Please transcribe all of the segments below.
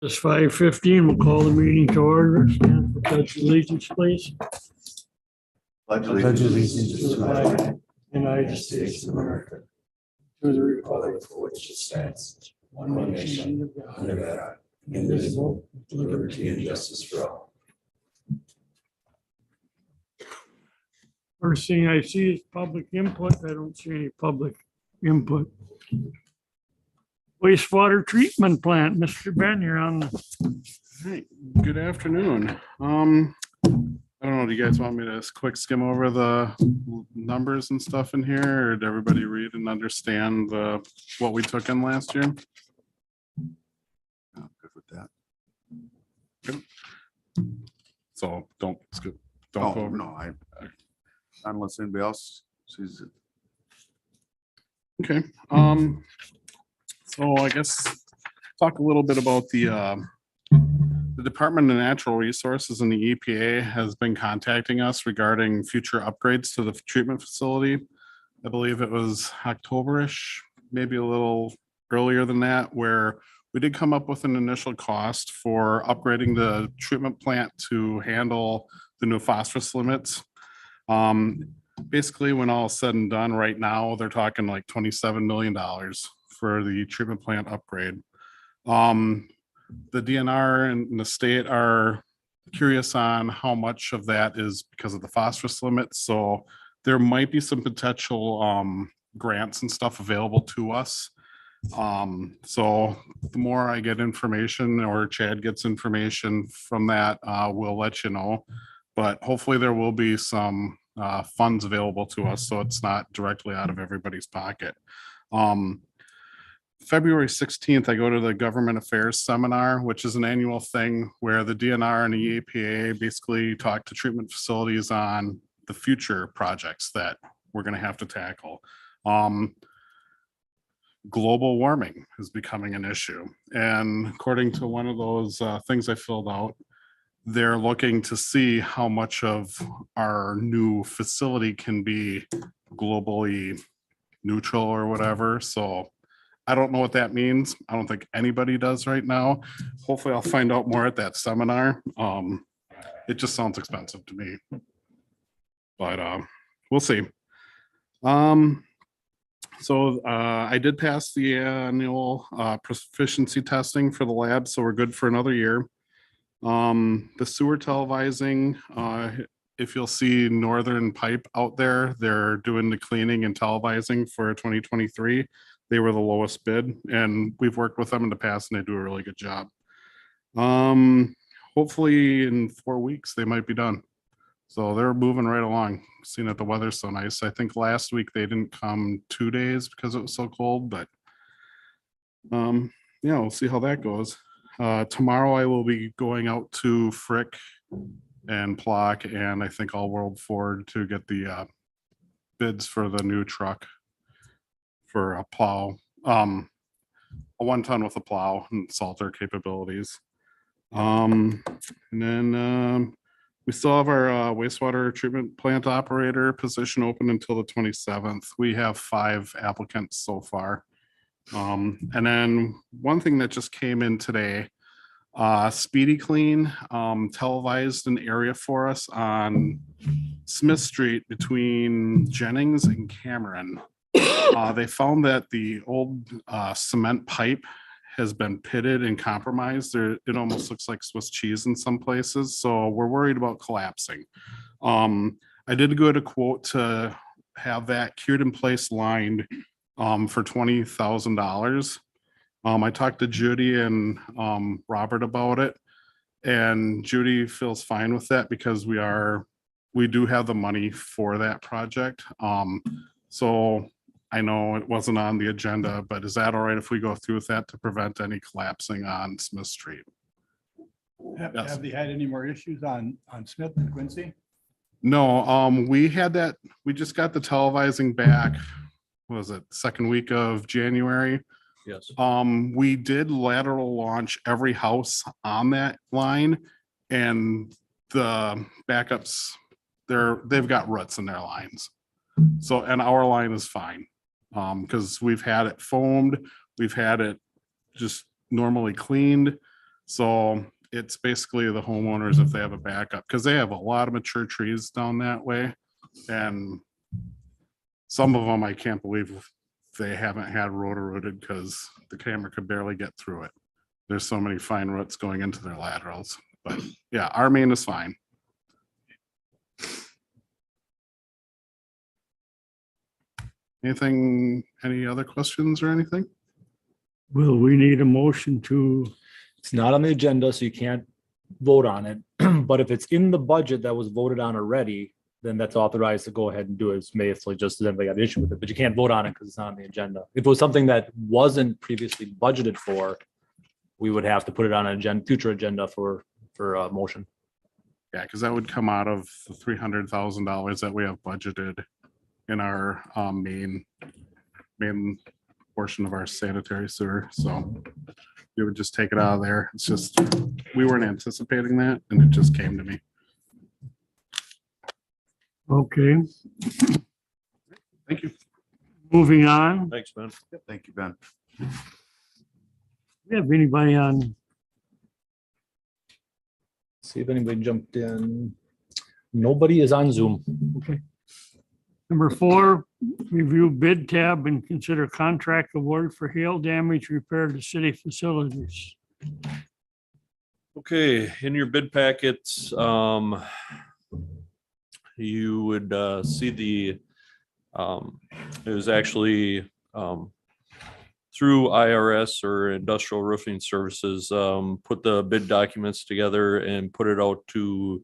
It's 5:15. We'll call the meeting to order. Stand for pledge of allegiance, please. Pledge allegiance to the flag, United States of America, to the republic for which it stands, one nation under God, indivisible, with liberty and justice for all. First thing I see is public input. I don't see any public input. Wastewater treatment plant, Mr. Ben, you're on. Hey, good afternoon. I don't know, do you guys want me to quick skim over the numbers and stuff in here, or did everybody read and understand what we took in last year? I'm good with that. So don't skip, Oh, don't go over. no, unless anybody else sees it. Okay, so I guess talk a little bit about the Department of Natural Resources and the EPA has been contacting us regarding future upgrades to the treatment facility. I believe it was October-ish, maybe a little earlier than that, where we did come up with an initial cost for upgrading the treatment plant to handle the new phosphorus limits. Basically, when all is said and done right now, they're talking like $27 million for the treatment plant upgrade. The DNR and the state are curious on how much of that is because of the phosphorus limit. So there might be some potential grants and stuff available to us. So the more I get information or Chad gets information from that, we'll let you know. But hopefully there will be some funds available to us, so it's not directly out of everybody's pocket. February 16th, I go to the Government Affairs Seminar, which is an annual thing where the DNR and the EPA basically talk to treatment facilities on the future projects that we're going to have to tackle. Global warming is becoming an issue. And according to one of those things I filled out, they're looking to see how much of our new facility can be globally neutral or whatever. So I don't know what that means. I don't think anybody does right now. Hopefully I'll find out more at that seminar. It just sounds expensive to me, but we'll see. So I did pass the annual proficiency testing for the lab, so we're good for another year. The sewer televising, if you'll see Northern Pipe out there, they're doing the cleaning and televising for 2023. They were the lowest bid, and we've worked with them in the past and they do a really good job. Hopefully in 4 weeks, they might be done. So they're moving right along, seeing that the weather's so nice. I think last week they didn't come 2 days because it was so cold, but yeah, we'll see how that goes. Tomorrow I will be going out to Frick and Plock, and I think All World Ford to get the bids for the new truck for a plow, a 1 ton with a plow and salter capabilities. And then we still have our wastewater treatment plant operator position open until the 27th. We have 5 applicants so far. And then one thing that just came in today, Speedy Clean televised an area for us on Smith Street between Jennings and Cameron. They found that the old cement pipe has been pitted and compromised. It almost looks like Swiss cheese in some places. So we're worried about collapsing. I did go to quote to have that cured in place lined for $20,000. I talked to Judy and Robert about it, and Judy feels fine with that because we do have the money for that project. So I know it wasn't on the agenda, but is that all right if we go through with that to prevent any collapsing on Smith Street? Yes. Have they had any more issues on Smith and Quincy? No, we had that, we just got the televising back, what was it, second week of January? Yes. We did lateral launch every house on that line, and the backups, they've got roots in their lines. So, and our line is fine. Because we've had it foamed, we've had it just normally cleaned. So it's basically the homeowners if they have a backup, because they have a lot of mature trees down that way. And some of them, I can't believe they haven't had rotor-rooted because the camera could barely get through it. There's so many fine roots going into their laterals. But yeah, our main is fine. Anything, any other questions or anything? Will we need a motion to, It's not on the agenda, so you can't vote on it. But if it's in the budget that was voted on already, then that's authorized to go ahead and do it. It's basically just as anybody got an issue with it, but you can't vote on it because it's not on the agenda. If it was something that wasn't previously budgeted for, we would have to put it on an agenda, future agenda for a motion. Yeah, because that would come out of the $300,000 that we have budgeted in our main portion of our sanitary sewer. So we would just take it out of there. It's just, we weren't anticipating that and it just came to me. okay, Thank you. moving on. Thanks, Ben. Thank you, Ben. We have anybody on, See if anybody jumped in. Nobody is on Zoom. number 4, review bid tab and consider contract award for hail damage repair to city facilities. Okay, in your bid packets, you would see it was actually through IRS or Industrial Roofing Services, put the bid documents together and put it out to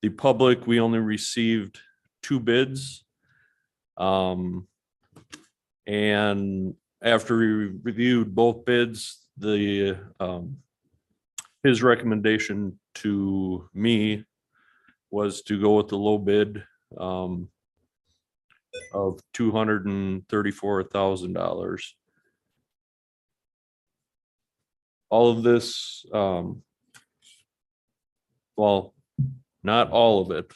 the public. We only received 2 bids. And after we reviewed both bids, his recommendation to me was to go with the low bid of $234,000. All of this, well, not all of it.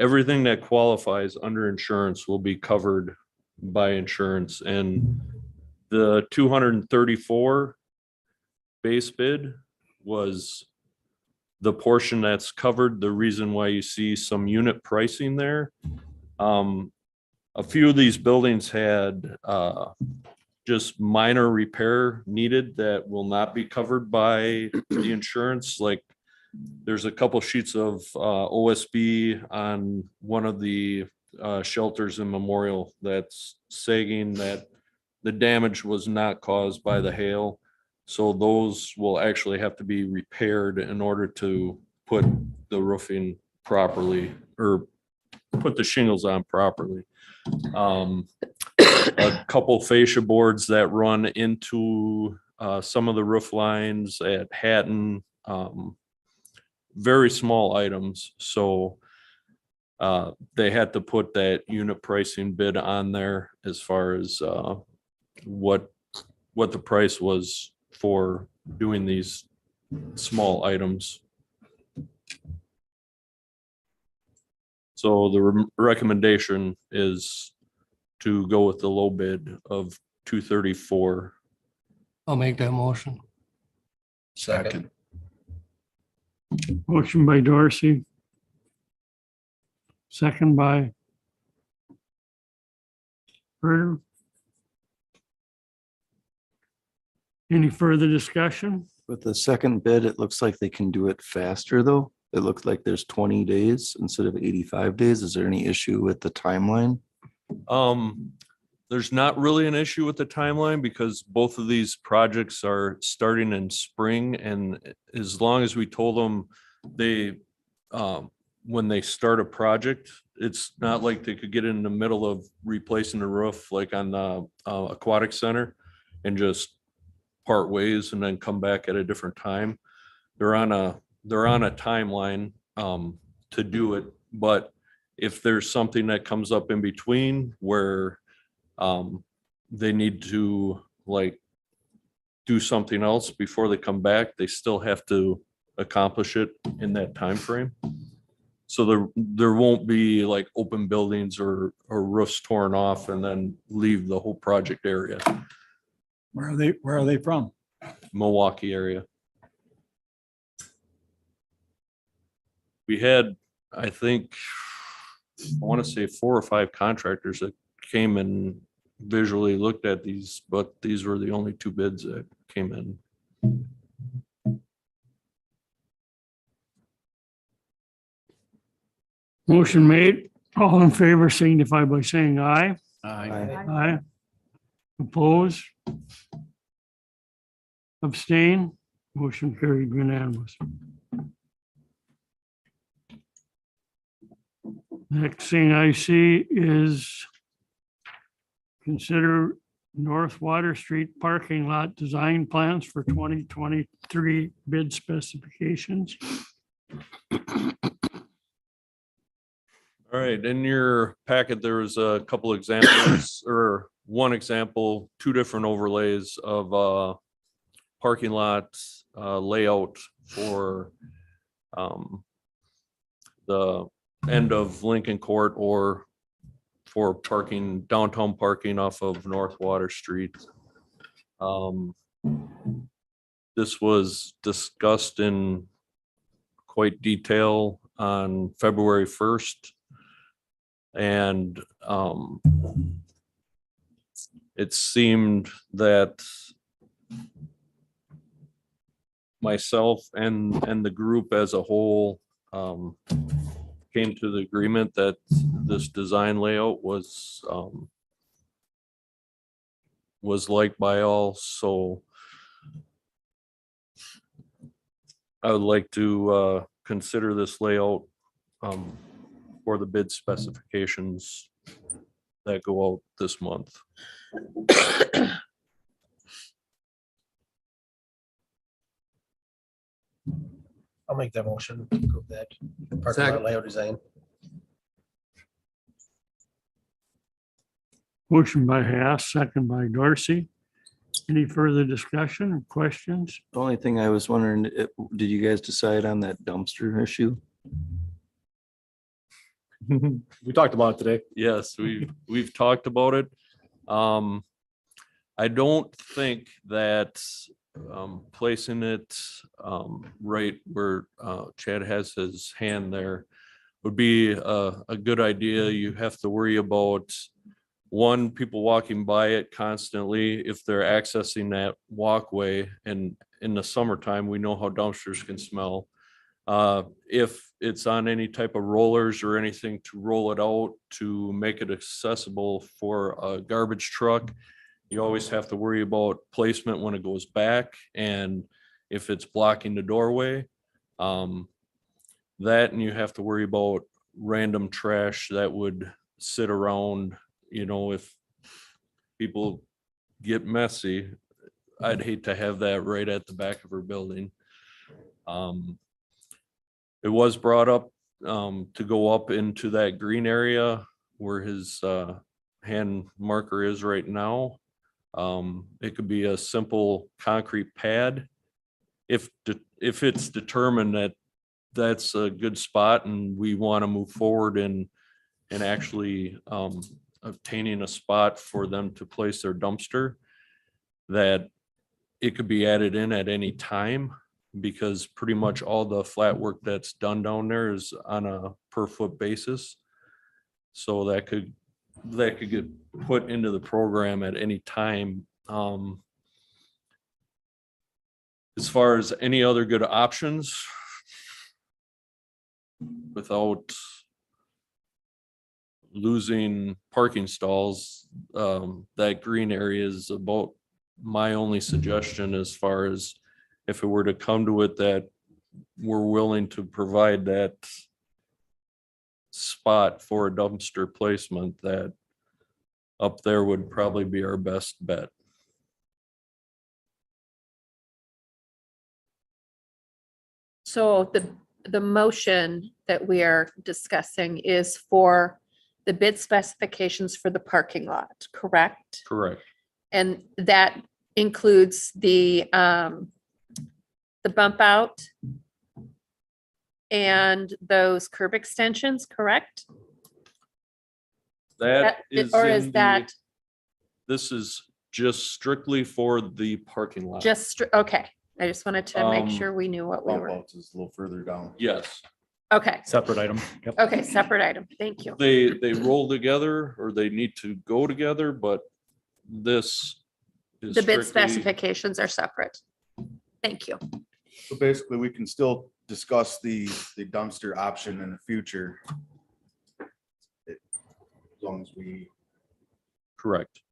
Everything that qualifies under insurance will be covered by insurance, and the 234 base bid was the portion that's covered. The reason why you see some unit pricing there. A few of these buildings had just minor repair needed that will not be covered by the insurance. Like there's a couple sheets of OSB on one of the shelters in Memorial that's sagging, that the damage was not caused by the hail. So those will actually have to be repaired in order to put the roofing properly or put the shingles on properly. A couple fascia boards that run into some of the roof lines at Hatton, very small items. So they had to put that unit pricing bid on there as far as what the price was for doing these small items. So the recommendation is to go with the low bid of 234. I'll make that motion. Second. Motion by Dorsey. Second by Herter. Any further discussion? With the second bid, it looks like they can do it faster, though. It looks like there's 20 days instead of 85 days. Is there any issue with the timeline? There's not really an issue with the timeline because both of these projects are starting in spring, and as long as we told them when they start a project, it's not like they could get in the middle of replacing the roof like on the aquatic center and just part ways and then come back at a different time. They're on a timeline to do it, but if there's something that comes up in between where they need to like do something else before they come back, they still have to accomplish it in that time frame. So there won't be like open buildings or roofs torn off and then leave the whole project area. Where are they from? Milwaukee area. We had, I think, I want to say 4 or 5 contractors that came and visually looked at these, but these were the only 2 bids that came in. Motion made. All in favor signify by saying aye. Aye. Aye. Oppose? Abstain? Motion carried unanimous. Next thing I see is consider North Water Street parking lot design plans for 2023 bid specifications. All right, in your packet, there was a couple examples or one example, 2 different overlays of parking lot layout for the end of Lincoln Court or for parking, downtown parking off of North Water Street. This was discussed in quite detail on February 1st. And it seemed that myself and the group as a whole came to the agreement that this design layout was liked by all. So I would like to consider this layout for the bid specifications that go out this month. I'll make that motion. to approve that parking lot layout design. Motion by Haas, second by Dorsey. Any further discussion or questions? The only thing I was wondering, did you guys decide on that dumpster issue? We talked about it today. Yes, we've talked about it. I don't think that placing it right where Chad has his hand there would be a good idea. You have to worry about, one, people walking by it constantly if they're accessing that walkway, and in the summertime, we know how dumpsters can smell. If it's on any type of rollers or anything to roll it out to make it accessible for a garbage truck, you always have to worry about placement when it goes back and if it's blocking the doorway. That, and you have to worry about random trash that would sit around, if people get messy. I'd hate to have that right at the back of her building. It was brought up to go up into that green area where his hand marker is right now. It could be a simple concrete pad. If it's determined that that's a good spot and we want to move forward and actually obtaining a spot for them to place their dumpster, that it could be added in at any time, because pretty much all the flat work that's done down there is on a per foot basis. So that could get put into the program at any time. As far as any other good options, without losing parking stalls, that green area is about my only suggestion, as far as if it were to come to it that we're willing to provide that spot for a dumpster placement, that up there would probably be our best bet. So the motion that we are discussing is for the bid specifications for the parking lot, correct? Correct. And that includes the bump out and those curb extensions, correct? That is Or in is the- that, This is just strictly for the parking lot. Okay, I just wanted to make Um, sure we knew what we Bump were, outs is a little further down. Yes, okay, Separate item. Yep. okay, separate item, thank you. they roll together or they need to go together, but this is The bid strictly- specifications are separate. Thank you. So basically, we can still discuss the dumpster option in the future. As long as we, Correct.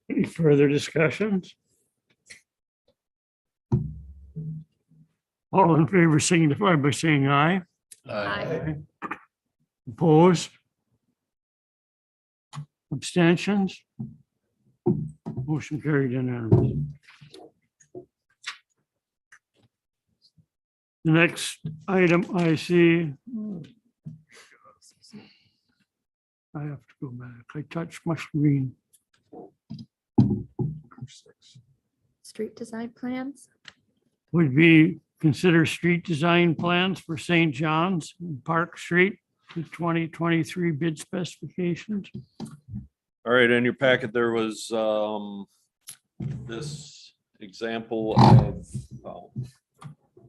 Any further discussions? All in favor signify by saying aye. Aye. Opposed? Abstentions? Motion carried unanimous. The next item I see. I have to go back. I touched my screen. Street design plans? Would be consider street design plans for St. John's and Park Street, the 2023 bid specifications. All right, in your packet, there was this example of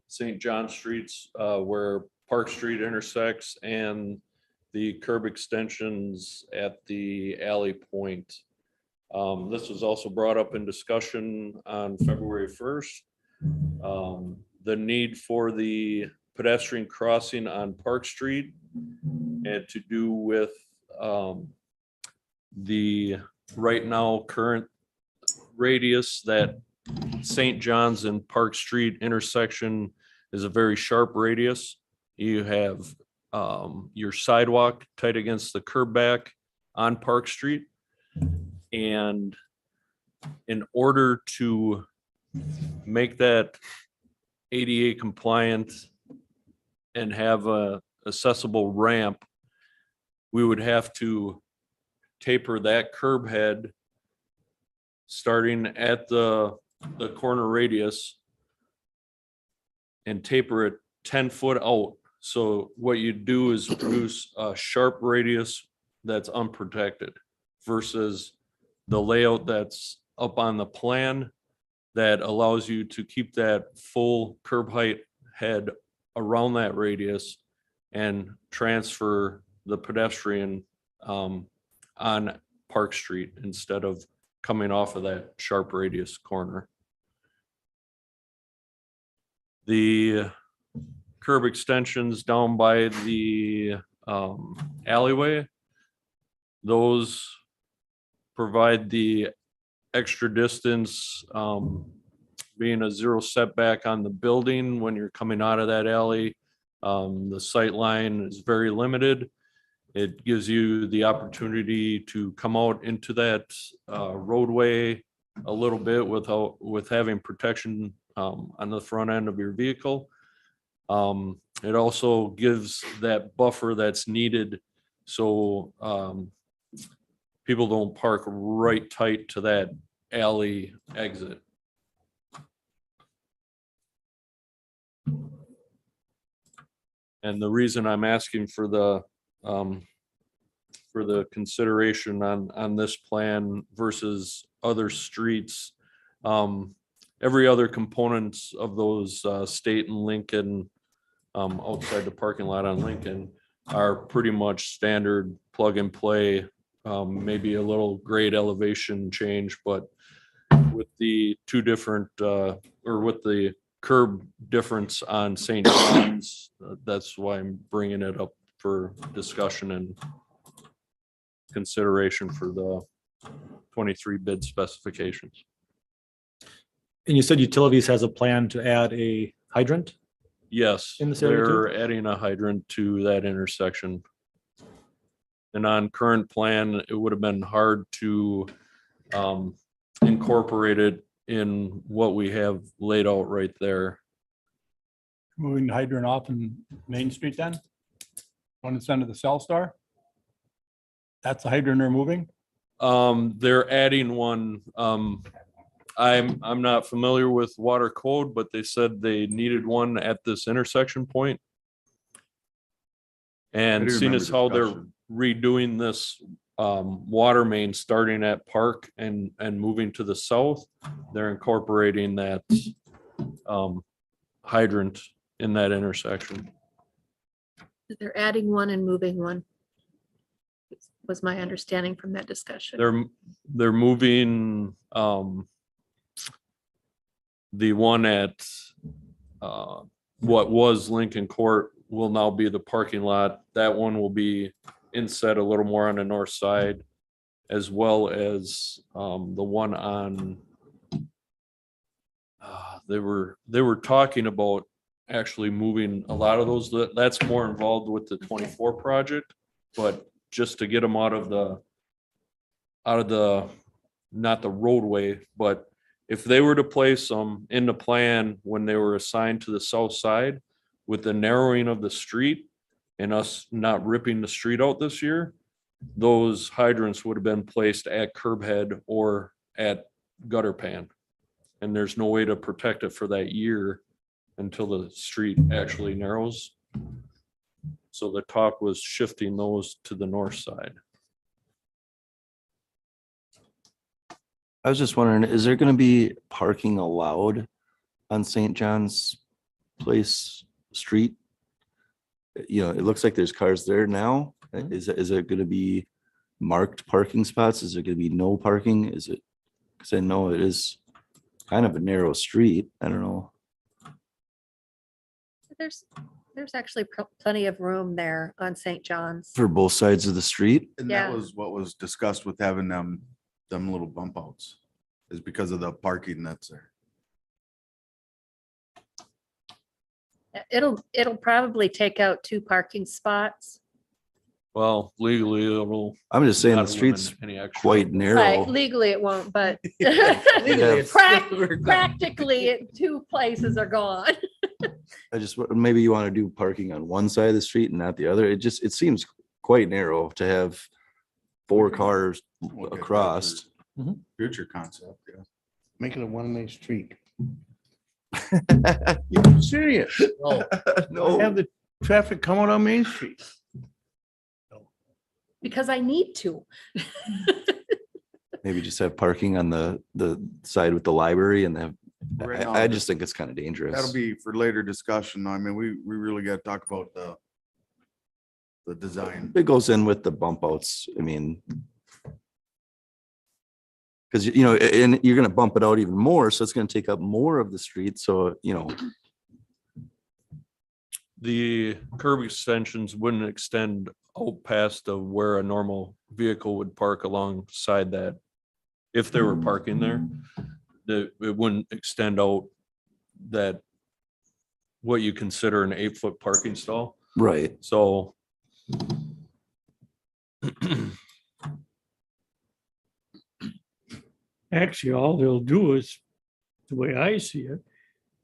St. John Streets where Park Street intersects and the curb extensions at the alley point. This was also brought up in discussion on February 1st. The need for the pedestrian crossing on Park Street had to do with the right now current radius that St. John's and Park Street intersection is a very sharp radius. You have your sidewalk tight against the curb back on Park Street. And in order to make that ADA compliant and have a accessible ramp, we would have to taper that curb head starting at the corner radius and taper it 10 foot out. So what you do is produce a sharp radius that's unprotected versus the layout that's up on the plan that allows you to keep that full curb height head around that radius and transfer the pedestrian on Park Street instead of coming off of that sharp radius corner. The curb extensions down by the alleyway, those provide the extra distance, being a zero setback on the building when you're coming out of that alley. The sight line is very limited. It gives you the opportunity to come out into that roadway a little bit with having protection on the front end of your vehicle. It also gives that buffer that's needed so people don't park right tight to that alley exit. And the reason I'm asking for the consideration on this plan versus other streets, every other components of those State and Lincoln outside the parking lot on Lincoln are pretty much standard plug and play, maybe a little grade elevation change, but with the two different or with the curb difference on St. John's, that's why I'm bringing it up for discussion and consideration for the 23 bid specifications. And you said utilities has a plan to add a hydrant? Yes, In this area too? they're adding a hydrant to that intersection. And on current plan, it would have been hard to incorporate it in what we have laid out right there. Moving the hydrant off in Main Street then? When it's under the Cell Star? That's the hydrant they're moving? They're adding one. I'm not familiar with water code, but they said they needed one at this intersection point. And do seeing remember as how they're discussion. redoing this water main starting at Park and moving to the south, they're incorporating that hydrant in that intersection. They're adding one and moving one. Was my understanding from that discussion. They're moving the one at what was Lincoln Court will now be the parking lot. That one will be inset a little more on the north side, as well as the one on they were talking about actually moving a lot of those. That's more involved with the 24 project, but just to get them out of the not the roadway, but if they were to place them in the plan when they were assigned to the south side with the narrowing of the street and us not ripping the street out this year, those hydrants would have been placed at curb head or at gutter pan. And there's no way to protect it for that year until the street actually narrows. So the talk was shifting those to the north side. I was just wondering, is there gonna be parking allowed on St. John's Place Street? You know, it looks like there's cars there now. Is it gonna be marked parking spots? Is there gonna be no parking? Is it? Cause I know it is kind of a narrow street. I don't know. There's actually plenty of room there on St. John's. For both sides of the street? And Yeah. that was what was discussed with having them little bump outs, is because of the parking that's there. It'll probably take out 2 parking spots. Well, legally, it'll. I'm just saying not the street's eliminate any extra. quite Right, narrow. legally it won't, but Legally, it's- practically 2 places are gone. I just, maybe you want to do parking on one side of the street and not the other. It seems quite narrow to have 4 cars Look at that across. for Future concept, yeah. Make it a one-way street. No, You're serious? Have the traffic coming on Main Street. Because I need to. maybe just have parking on the side with the library and have, Right now, I just think it's kind of dangerous. That'll be for later discussion. I mean, we really got to talk about the design. It goes in with the bump outs. I mean, because, you know, and you're going to bump it out even more. So it's going to take up more of the street. So, you know, The curb extensions wouldn't extend out past of where a normal vehicle would park alongside that. If they were parking there, it wouldn't extend out that what you consider an 8-foot parking stall. right. So Actually, all they'll do is, the way I see it,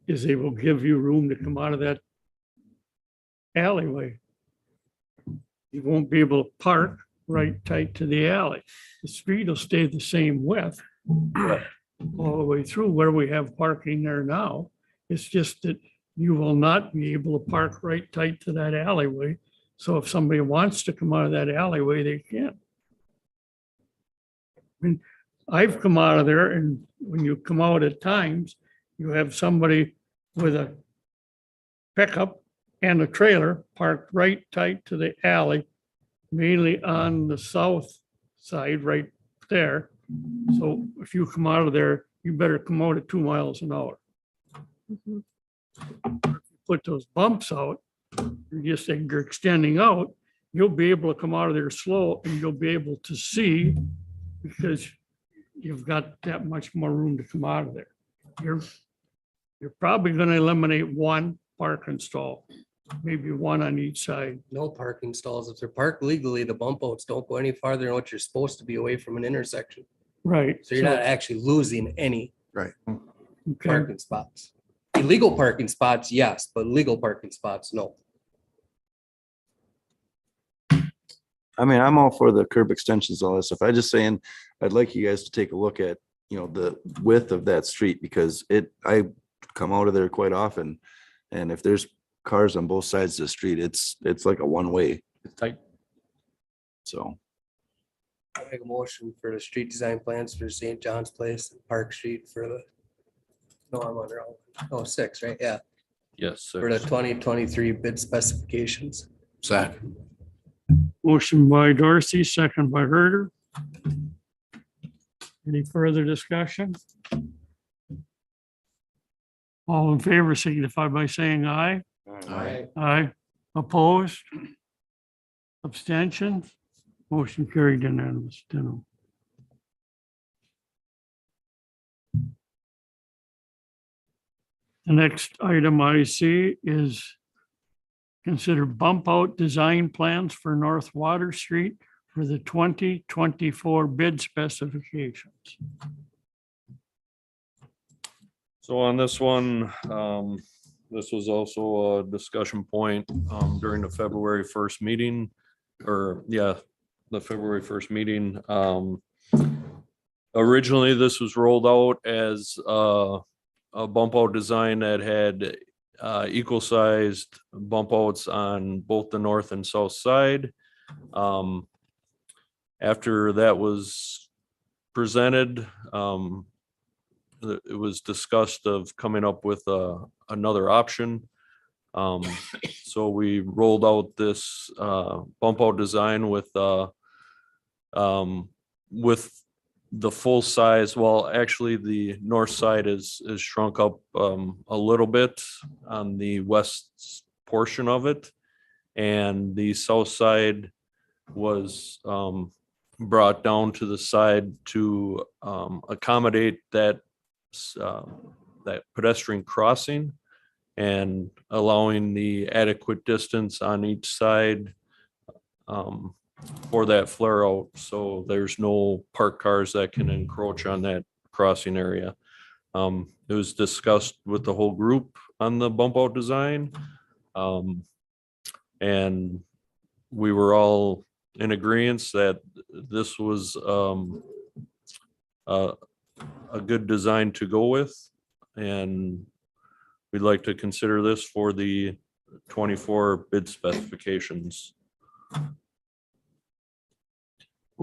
is they will give you room to come out of that alleyway. You won't be able to park right tight to the alley. The street will stay the same width all the way through where we have parking there now. It's just that you will not be able to park right tight to that alleyway. So if somebody wants to come out of that alleyway, they can. I mean, I've come out of there, and when you come out at times, you have somebody with a pickup and a trailer parked right tight to the alley, mainly on the south side right there. So if you come out of there, you better come out at 2 miles an hour. Mhm. Put those bumps out, you're extending out, you'll be able to come out of there slow and you'll be able to see because you've got that much more room to come out of there. You're probably gonna eliminate 1 parking stall, maybe 1 on each side. No parking stalls. If they're parked legally, the bump outs don't go any farther than what you're supposed to be away from an intersection. Right. So you're not actually losing any Okay. parking spots. Illegal parking spots, yes, but legal parking spots, no. I mean, I'm all for the curb extensions, all that stuff. I just saying, I'd like you guys to take a look at, you know, the width of that street because I come out of there quite often. And if there's cars on both sides of the street, it's like a one-way. It's tight. So I make a motion for the street design plans for St. John's Place and Park Street for the. No, I'm on the wrong. Oh, 6, right? Yeah, Yes. for the 6. 2023 bid specifications. Second. Motion by Dorsey, second by Herder. Any further discussion? All in favor signify by saying aye. Aye. Opposed? Abstention? Motion carried unanimous. Dunno. The next item I see is consider bump out design plans for North Water Street for the 2024 bid specifications. So on this one, this was also a discussion point during the February 1st meeting, or yeah, the February 1st meeting. Originally, this was rolled out as a bump out design that had equal sized bump outs on both the north and south side. After that was presented, it was discussed of coming up with another option. So we rolled out this bump out design with the full size. Well, actually, the north side is shrunk up a little bit on the west portion of it, and the south side was brought down to the side to accommodate that pedestrian crossing and allowing the adequate distance on each side for that flare out. So there's no parked cars that can encroach on that crossing area. It was discussed with the whole group on the bump out design. And we were all in agreement that this was a good design to go with. And we'd like to consider this for the 24 bid specifications.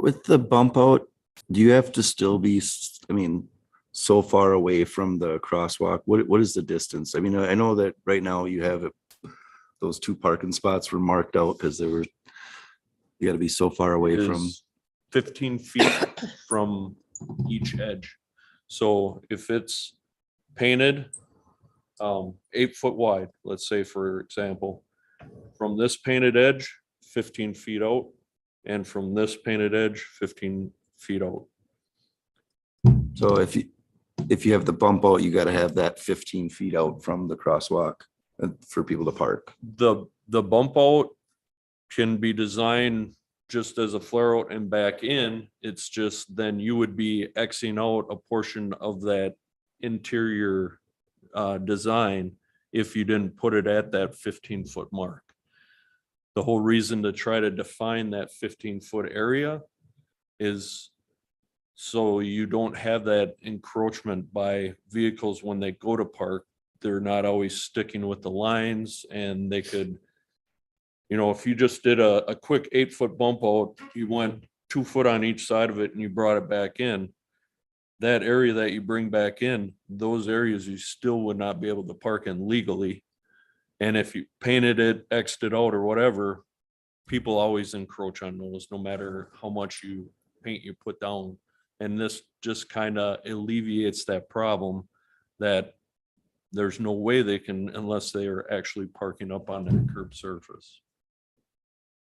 with the bump out, do you have to still be, I mean, so far away from the crosswalk? What is the distance? I mean, I know that right now you have those 2 parking spots were marked out because you got to be so far away Is from. 15 feet from each edge. So if it's painted 8 foot wide, let's say, for example, from this painted edge, 15 feet out, and from this painted edge, 15 feet out. So if you have the bump out, you got to have that 15 feet out from the crosswalk for people to park. The bump out can be designed just as a flare out and back in. It's just then you would be Xing out a portion of that interior design if you didn't put it at that 15-foot mark. The whole reason to try to define that 15-foot area is so you don't have that encroachment by vehicles when they go to park. They're not always sticking with the lines, and they could, you know, if you just did a quick 8-foot bump out, you went 2 foot on each side of it and you brought it back in, that area that you bring back in, those areas you still would not be able to park in legally. And if you painted it, X'd it out or whatever, people always encroach on those, no matter how much paint you put down. And this just kind of alleviates that problem, that there's no way they can, unless they are actually parking up on that curb surface.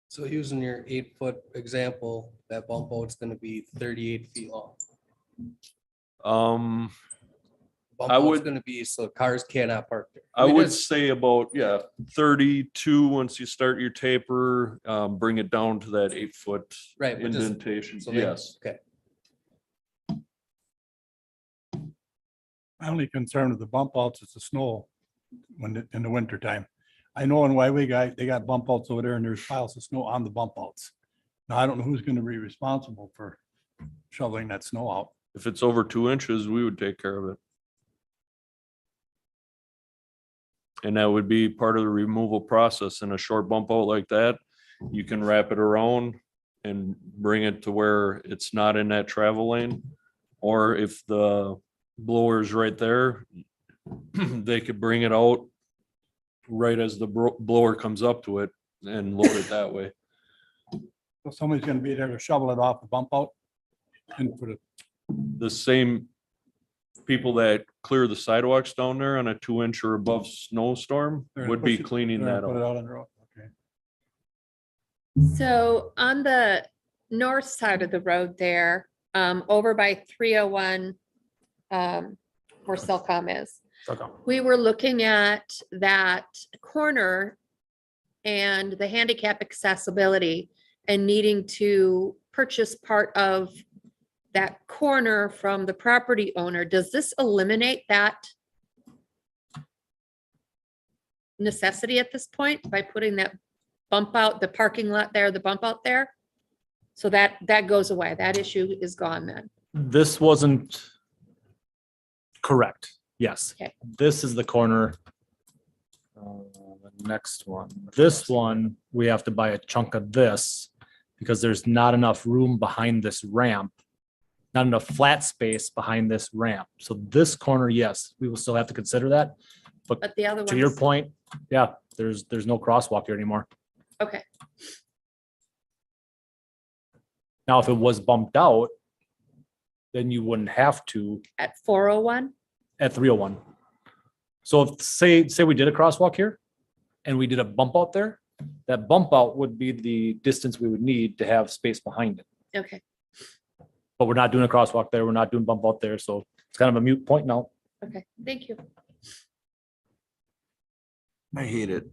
So using your 8-foot example, that bump out's gonna be 38 feet long. Bump I out's would- gonna be so cars cannot park there. I mean, would it's- say about, 32 once you start your taper, bring it down to that 8-foot Right, but just, indentation. so they- Yes. okay. My only concern with the bump outs is the snow in the winter time. I know in Wyway they got bump outs over there and there's piles of snow on the bump outs. Now, I don't know who's gonna be responsible for shoveling that snow out. If it's over 2 inches, we would take care of it. And that would be part of the removal process. In a short bump out like that, you can wrap it around and bring it to where it's not in that travel lane. Or if the blower's right there, they could bring it out right as the blower comes up to it and load it that way. So somebody's gonna be there to shovel it off the bump out and put it, The same people that clear the sidewalks down there on a 2-inch or above snowstorm they're gonna would be push it- cleaning they're that gonna Put it up. out on the road, okay. So on the north side of the road there, over by 301, where Cellcom is, we were looking at that corner and the handicap accessibility and needing to purchase part of that corner from the property owner. Does this eliminate that necessity at this point by putting that bump out, the parking lot there, the bump out there? So that goes away. That issue is gone then. This wasn't correct. Yes. Okay. This is the corner. The next one, this one, we have to buy a chunk of this because there's not enough room behind this ramp. Not enough flat space behind this ramp. So this corner, yes, we will still have to consider that. But the other one. To your is- point, yeah, there's no crosswalk here anymore. Okay, Now, if it was bumped out, then you wouldn't have to at 401, at 301. So if, say we did a crosswalk here and we did a bump out there, that bump out would be the distance we would need to have space behind it. okay, But we're not doing a crosswalk there. We're not doing bump out there. So it's kind of a moot point now. okay, thank you. I hate it.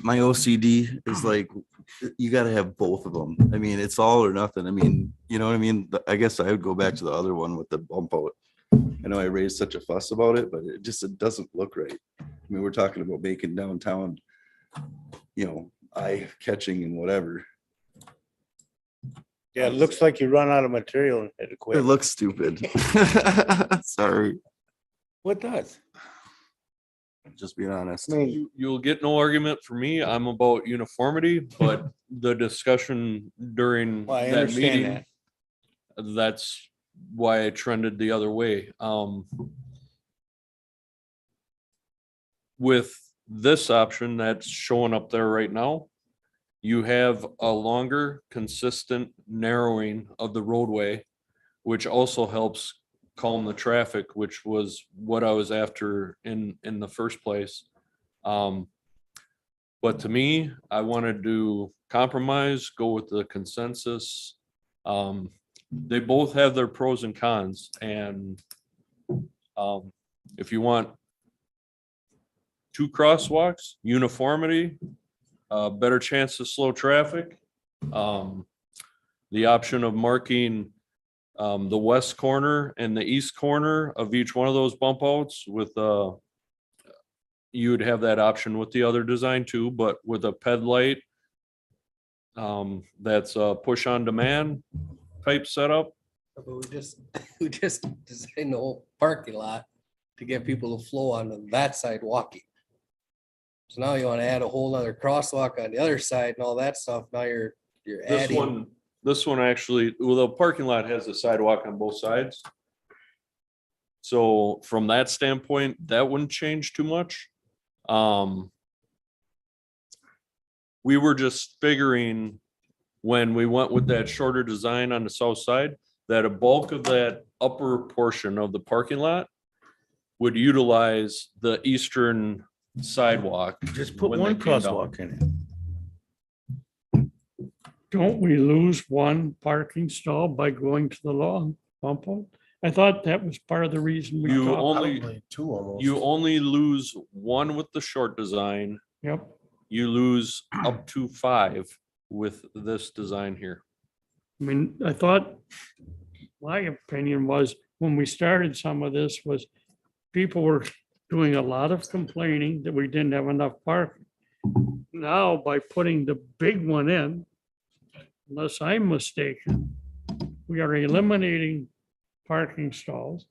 My OCD is like, you gotta have both of them. I mean, it's all or nothing. I mean, you know what I mean? I guess I would go back to the other one with the bump out. I know I raised such a fuss about it, but it doesn't look right. I mean, we're talking about making downtown, eye catching and whatever. Yeah, it looks like you run out of material and had to It quit. looks stupid. Sorry, What does? just being honest. You'll get no argument from me. I'm about uniformity, but the discussion during Well, I that understand meeting, that's why I trended the other way. With this option that's showing up there right now, you have a longer, consistent narrowing of the roadway, which also helps calm the traffic, which was what I was after in the first place. But to me, I wanted to compromise, go with the consensus. They both have their pros and cons, and if you want 2 crosswalks, uniformity, better chance to slow traffic. The option of marking the west corner and the east corner of each one of those bump outs with you would have that option with the other design too, but with a ped light that's a push on demand type setup. But we just designed the whole parking lot to get people to flow onto that side walking. So now you want to add a whole other crosswalk on the other side and all that stuff. Now you're adding. This one actually, well, the parking lot has a sidewalk on both sides. So from that standpoint, that wouldn't change too much. We were just figuring when we went with that shorter design on the south side, that a bulk of that upper portion of the parking lot would utilize the eastern sidewalk. Just put when they one came down. crosswalk in it. Don't we lose one parking stall by going to the long bump out? I thought that was part of the reason we You talked. only, Two almost. you only lose one with the short design. Yep. You lose up to 5 with this design here. I mean, I thought, my opinion was, when we started some of this, was people were doing a lot of complaining that we didn't have enough parking. Now, by putting the big one in, unless I'm mistaken, we are eliminating parking stalls.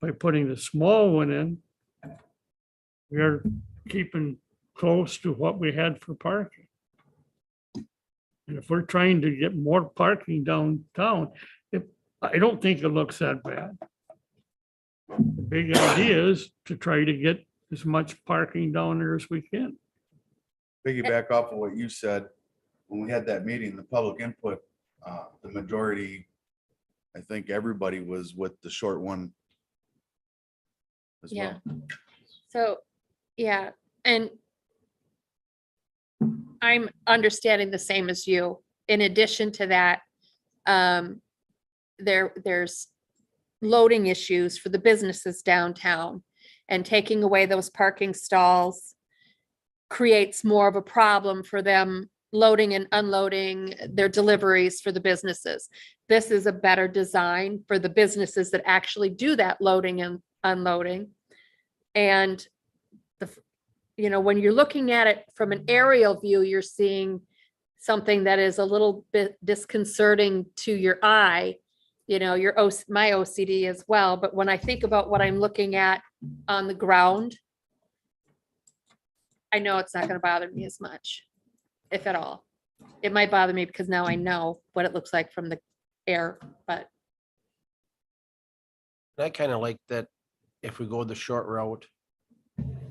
By putting the small one in, we are keeping close to what we had for parking. And if we're trying to get more parking downtown, I don't think it looks that bad. The big idea is to try to get as much parking down there as we can. Piggyback off of what you said, when we had that meeting, the public input, the majority, I think everybody was with the short one as Yeah. well. So, yeah, and I'm understanding the same as you. In addition to that, there's loading issues for the businesses downtown, and taking away those parking stalls creates more of a problem for them loading and unloading their deliveries for the businesses. This is a better design for the businesses that actually do that loading and unloading. And when you're looking at it from an aerial view, you're seeing something that is a little bit disconcerting to your eye, my OCD as well. But when I think about what I'm looking at on the ground, I know it's not going to bother me as much, if at all. It might bother me because now I know what it looks like from the air, but I kind of like that if we go the short route,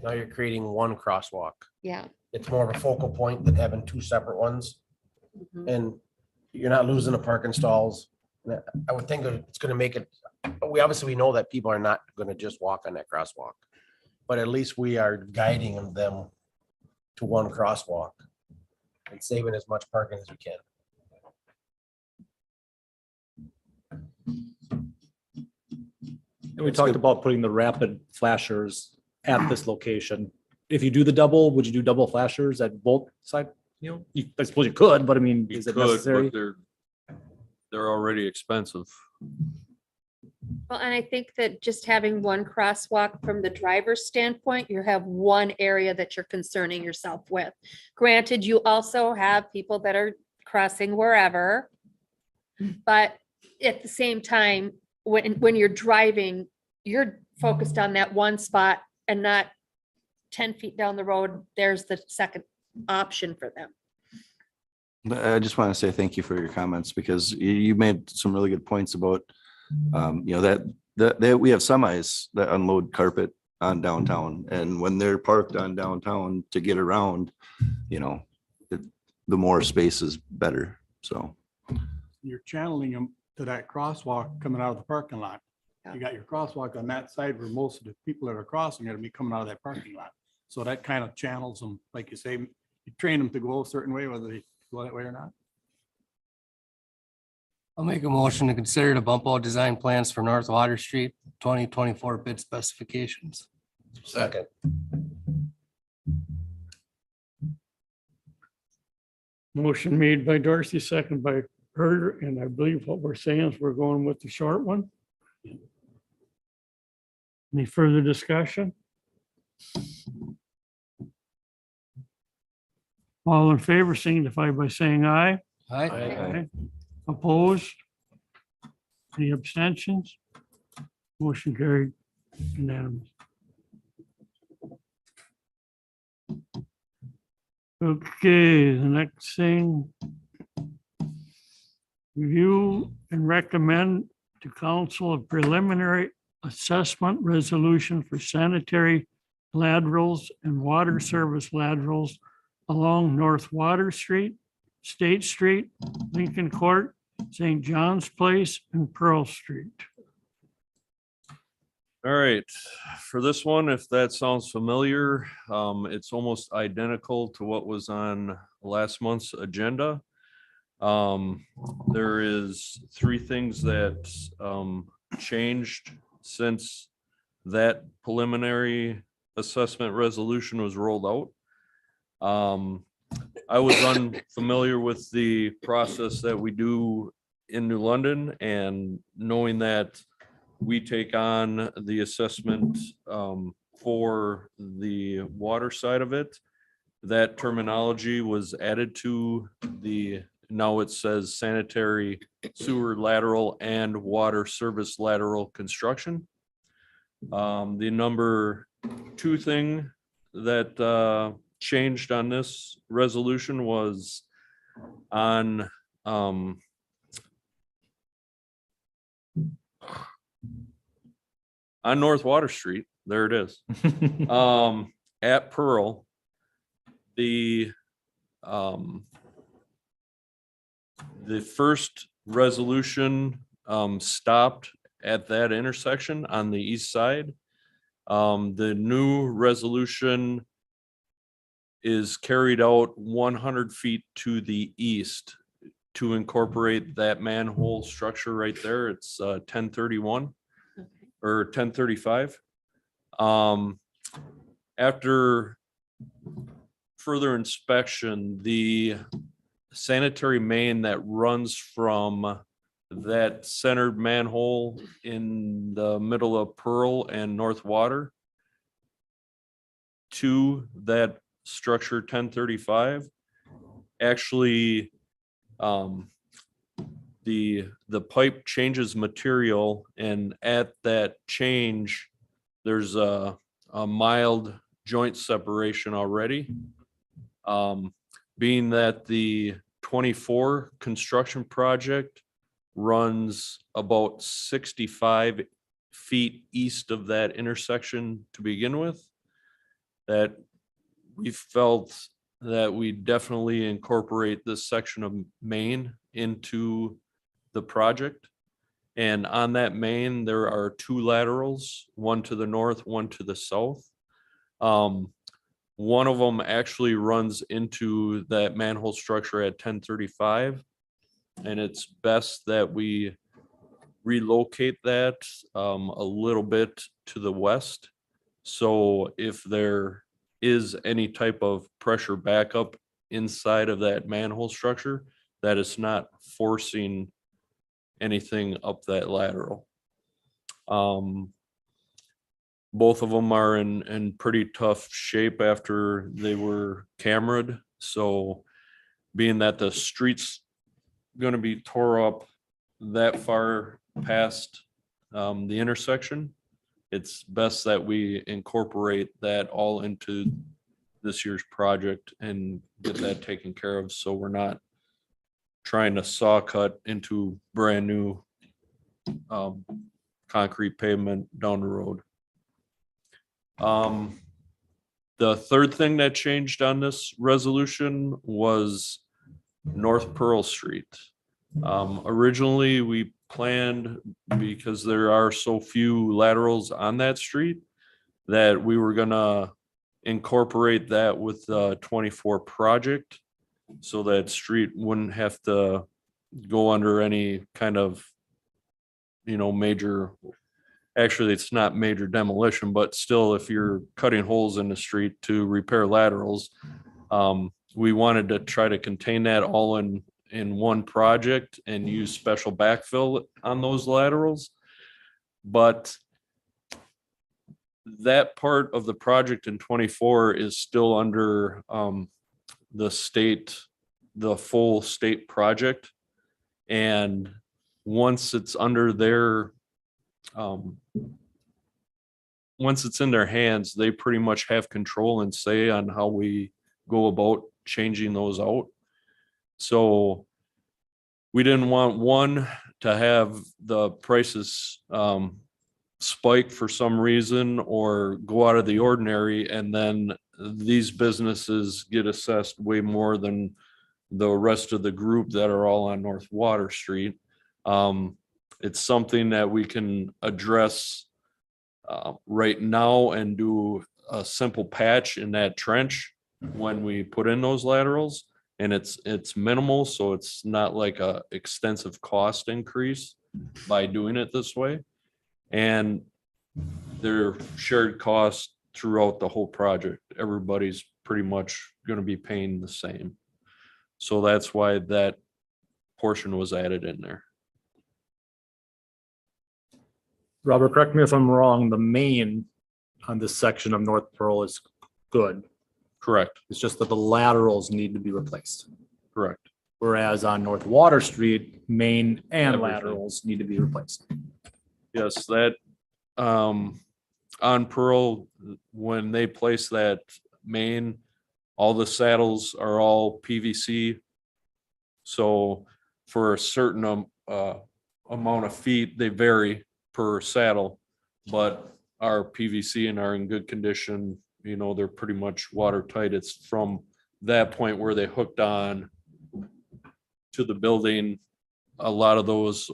now you're creating one crosswalk. yeah. It's more of a focal point than having two separate ones. Mhm. And you're not losing the parking stalls. And I would think that it's gonna make it, we know that people are not gonna just walk on that crosswalk. But at least we are guiding them to one crosswalk and saving as much parking as we can. And we talked about putting the rapid flashers at this location. If you do the double, would you do double flashers at both sides? I suppose you could, but I mean, You is it could, necessary? but they're already expensive. Well, and I think that just having one crosswalk from the driver's standpoint, you have one area that you're concerning yourself with. Granted, you also have people that are crossing wherever. But at the same time, when you're driving, you're focused on that one spot and not 10 feet down the road, there's the second option for them. I just want to say thank you for your comments because you made some really good points about, that we have semis that unload carpet on downtown. And when they're parked on downtown to get around, the more space is better. So. You're channeling them to that crosswalk coming out of the parking lot. You got your crosswalk on that side where most of the people that are crossing are gonna be coming out of that parking lot. So that kind of channels them, like you say, you train them to go a certain way, whether they go that way or not. I'll make a motion to consider the bump out design plans for North Water Street 2024 bid specifications. Second. Motion made by Dorsey, second by Herder, and I believe what we're saying is we're going with the short one. Any further discussion? All in favor signify by saying aye. Aye. Aye. Opposed? Any abstentions? Motion carried unanimous. Okay, the next thing. Review and recommend to council a preliminary assessment resolution for sanitary laterals and water service laterals along North Water Street, State Street, Lincoln Court, St. John's Place, and Pearl Street. All right, for this one, if that sounds familiar, it's almost identical to what was on last month's agenda. There is three things that changed since that preliminary assessment resolution was rolled out. I was unfamiliar with the process that we do in New London, and knowing that we take on the assessment for the water side of it, that terminology was added to now it says sanitary sewer lateral and water service lateral construction. The number two thing that changed on this resolution was on, on North Water Street, there it is. At Pearl, the first resolution stopped at that intersection on the east side. The new resolution is carried out 100 feet to the east to incorporate that manhole structure right there. It's 1031 or 1035. After further inspection, the sanitary main that runs from that centered manhole in the middle of Pearl and North Water to that structure 1035 actually the pipe changes material, and at that change there's a mild joint separation already. Being that the 24 construction project runs about 65 feet east of that intersection to begin with, that we felt that we definitely incorporate this section of main into the project. And on that main, there are 2 laterals, one to the north, one to the south. One of them actually runs into that manhole structure at 1035. And it's best that we relocate that a little bit to the west. So if there is any type of pressure backup inside of that manhole structure, that is not forcing anything up that lateral. Both of them are in pretty tough shape after they were cameraed. So being that the street's going to be tore up that far past the intersection, it's best that we incorporate that all into this year's project and get that taken care of. So we're not trying to saw cut into brand new concrete pavement down the road. The third thing that changed on this resolution was North Pearl Street. Originally, we planned, because there are so few laterals on that street, that we were gonna incorporate that with the 24 project, so that street wouldn't have to go under any kind of, major, actually, it's not major demolition, but still, if you're cutting holes in the street to repair laterals, we wanted to try to contain that all in one project and use special backfill on those laterals. But that part of the project in 24 is still under the full state project. And once it's under their, once it's in their hands, they pretty much have control and say on how we go about changing those out. So we didn't want to have the prices spike for some reason or go out of the ordinary, and then these businesses get assessed way more than the rest of the group that are all on North Water Street. It's something that we can address right now and do a simple patch in that trench when we put in those laterals, and it's minimal, so it's not like a extensive cost increase by doing it this way. And they're shared costs throughout the whole project. Everybody's pretty much going to be paying the same. So that's why that portion was added in there. Robert, correct me if I'm wrong, the main on this section of North Pearl is good. Correct, It's just that the laterals need to be replaced. correct. Whereas on North Water Street, main and Everything. laterals need to be replaced. Yes, that, on Pearl, when they place that main, all the saddles are all PVC So for a certain amount of feet, they vary per saddle, but our PVC and are in good condition. You know, they're pretty much watertight. It's from that point where they hooked on to the building. A lot of those,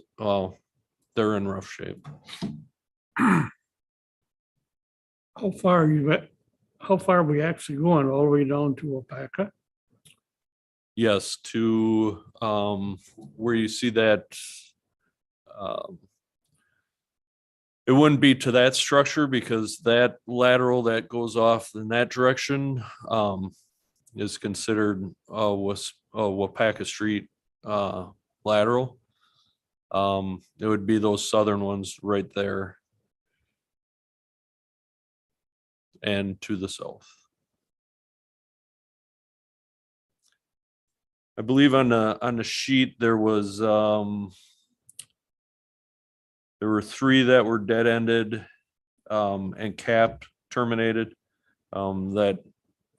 they're in rough shape. How far are you at? How far are we actually going? All the way down to Opaka? Yes, to where you see that. It wouldn't be to that structure because that lateral that goes off in that direction is considered Wapaka Street lateral. It would be those southern ones right there. And to the south. I believe on the sheet there was there were 3 that were dead-ended and capped, terminated, that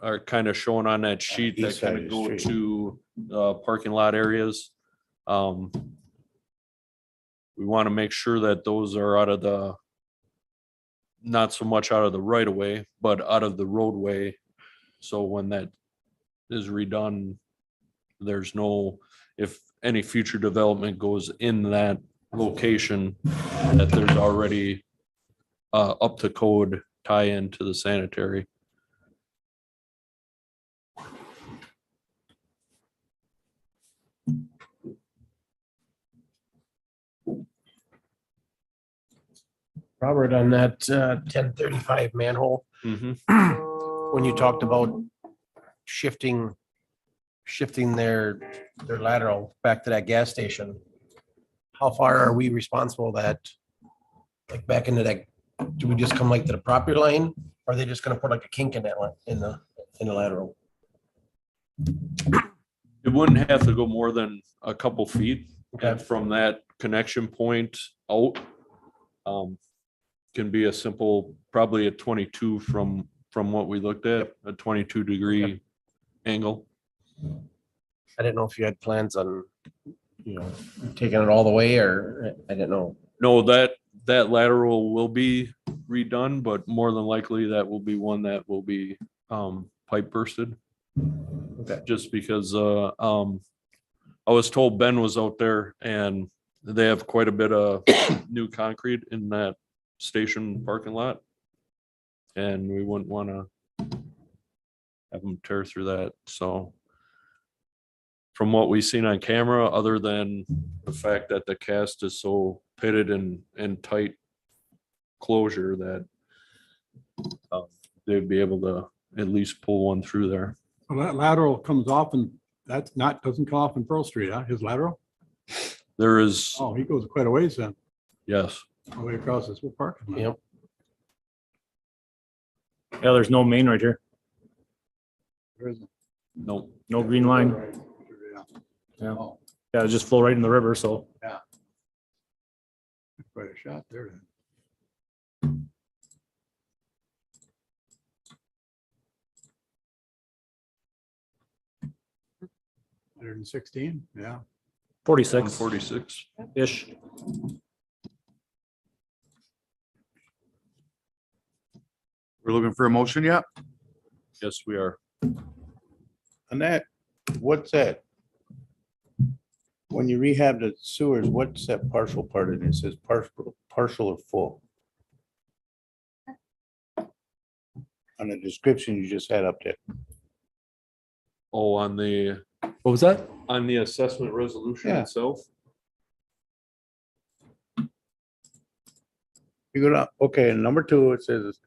are kind of shown on that sheet that east side kind of of the go street. to parking lot areas. We want to make sure that those are out of the, not so much out of the right of way, but out of the roadway. So when that is redone, there's no, if any future development goes in that location, that there's already up to code tie into the sanitary. Robert, on that 1035 manhole, when you talked about shifting their lateral back to that gas station, how far are we responsible that, like back into that, do we just come like to the property line? Or are they just gonna put like a kink in that one, in the lateral? It wouldn't have to go more than a couple feet. Okay. And from that connection point out, can be a simple, probably a 22 from what we looked at, a 22-degree angle. I didn't know if you had plans on, taking it all the way, or I didn't know. No, that lateral will be redone, but more than likely that will be one that will be pipe bursted. Okay. Just because I was told Ben was out there and they have quite a bit of new concrete in that station parking lot. And we wouldn't want to have them tear through that. So from what we've seen on camera, other than the fact that the cast is so pitted and tight closure, that they'd be able to at least pull one through there. Well, that lateral comes off and doesn't come off in Pearl Street, huh? His lateral? There is, Oh, he goes quite a ways then, yes, all the way across this whole parking lot. Yep. Yeah, there's no main right here. There isn't. no, No green line. Yeah. Yeah. Oh, Yeah, it just flow right in the river. So quite a shot there then. 116, yeah. 46 46. ish. We're looking for a motion yet? Yes, we are. On that, what's that? When you rehab the sewers, what's that partial part in it? It says partial or full? On the description you just had up there. Oh, on the What was that? assessment resolution Yeah. itself. You go down, okay, and number 2, it says,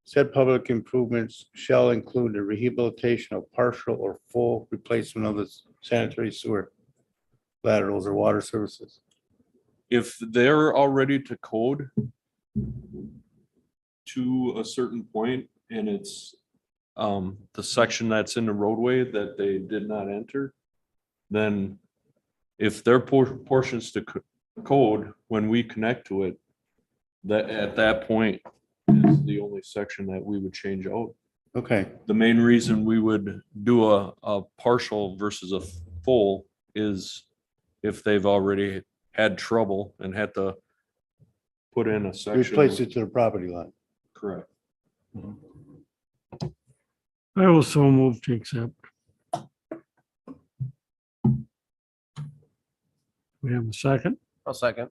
said public improvements shall include the rehabilitation of partial or full replacement of the sanitary sewer laterals or water services. If they're already to code to a certain point and it's the section that's in the roadway that they did not enter, then if their portions to code, when we connect to it, that at that point is the only section that we would change out. Okay, The main reason we would do a partial versus a full is if they've already had trouble and had to put in a section. Replace it to the property line. Correct. I also move to accept. We have a second. I'll second.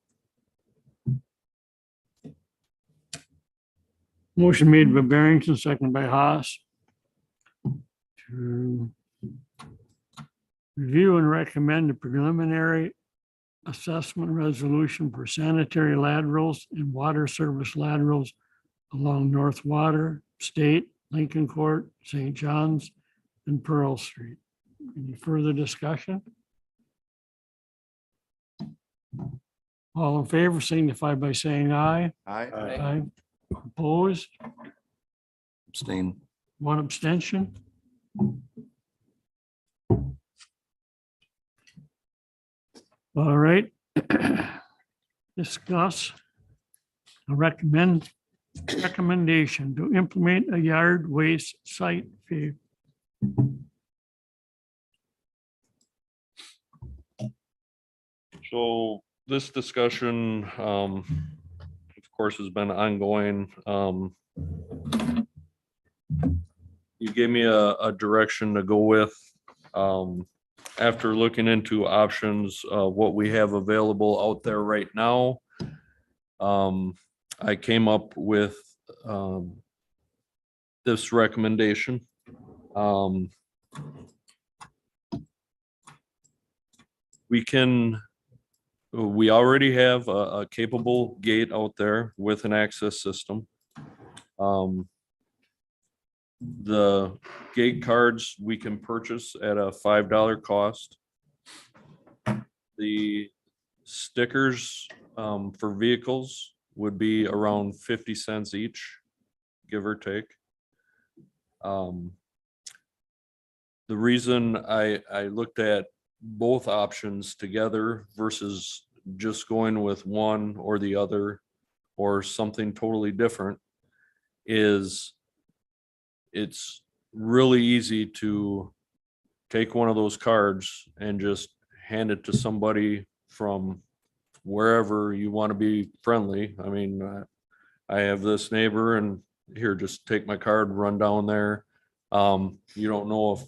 Motion made by Barrington, second by Haas. To review and recommend a preliminary assessment resolution for sanitary laterals and water service laterals along North Water, State, Lincoln Court, St. John's, and Pearl Street. Any further discussion? All in favor signify by saying aye. Aye. Opposed, Abstain. one abstention. All right. Discuss a recommendation to implement a yard waste site fee. So this discussion, of course, has been ongoing. You gave me a direction to go with. After looking into options, what we have available out there right now, I came up with this recommendation. We already have a capable gate out there with an access system. The gate cards we can purchase at a $5 cost. The stickers for vehicles would be around 50 cents each, give or take. The reason I looked at both options together versus just going with one or the other or something totally different is it's really easy to take one of those cards and just hand it to somebody from wherever you want to be friendly. I mean, I have this neighbor and here, just take my card, run down there. You don't know if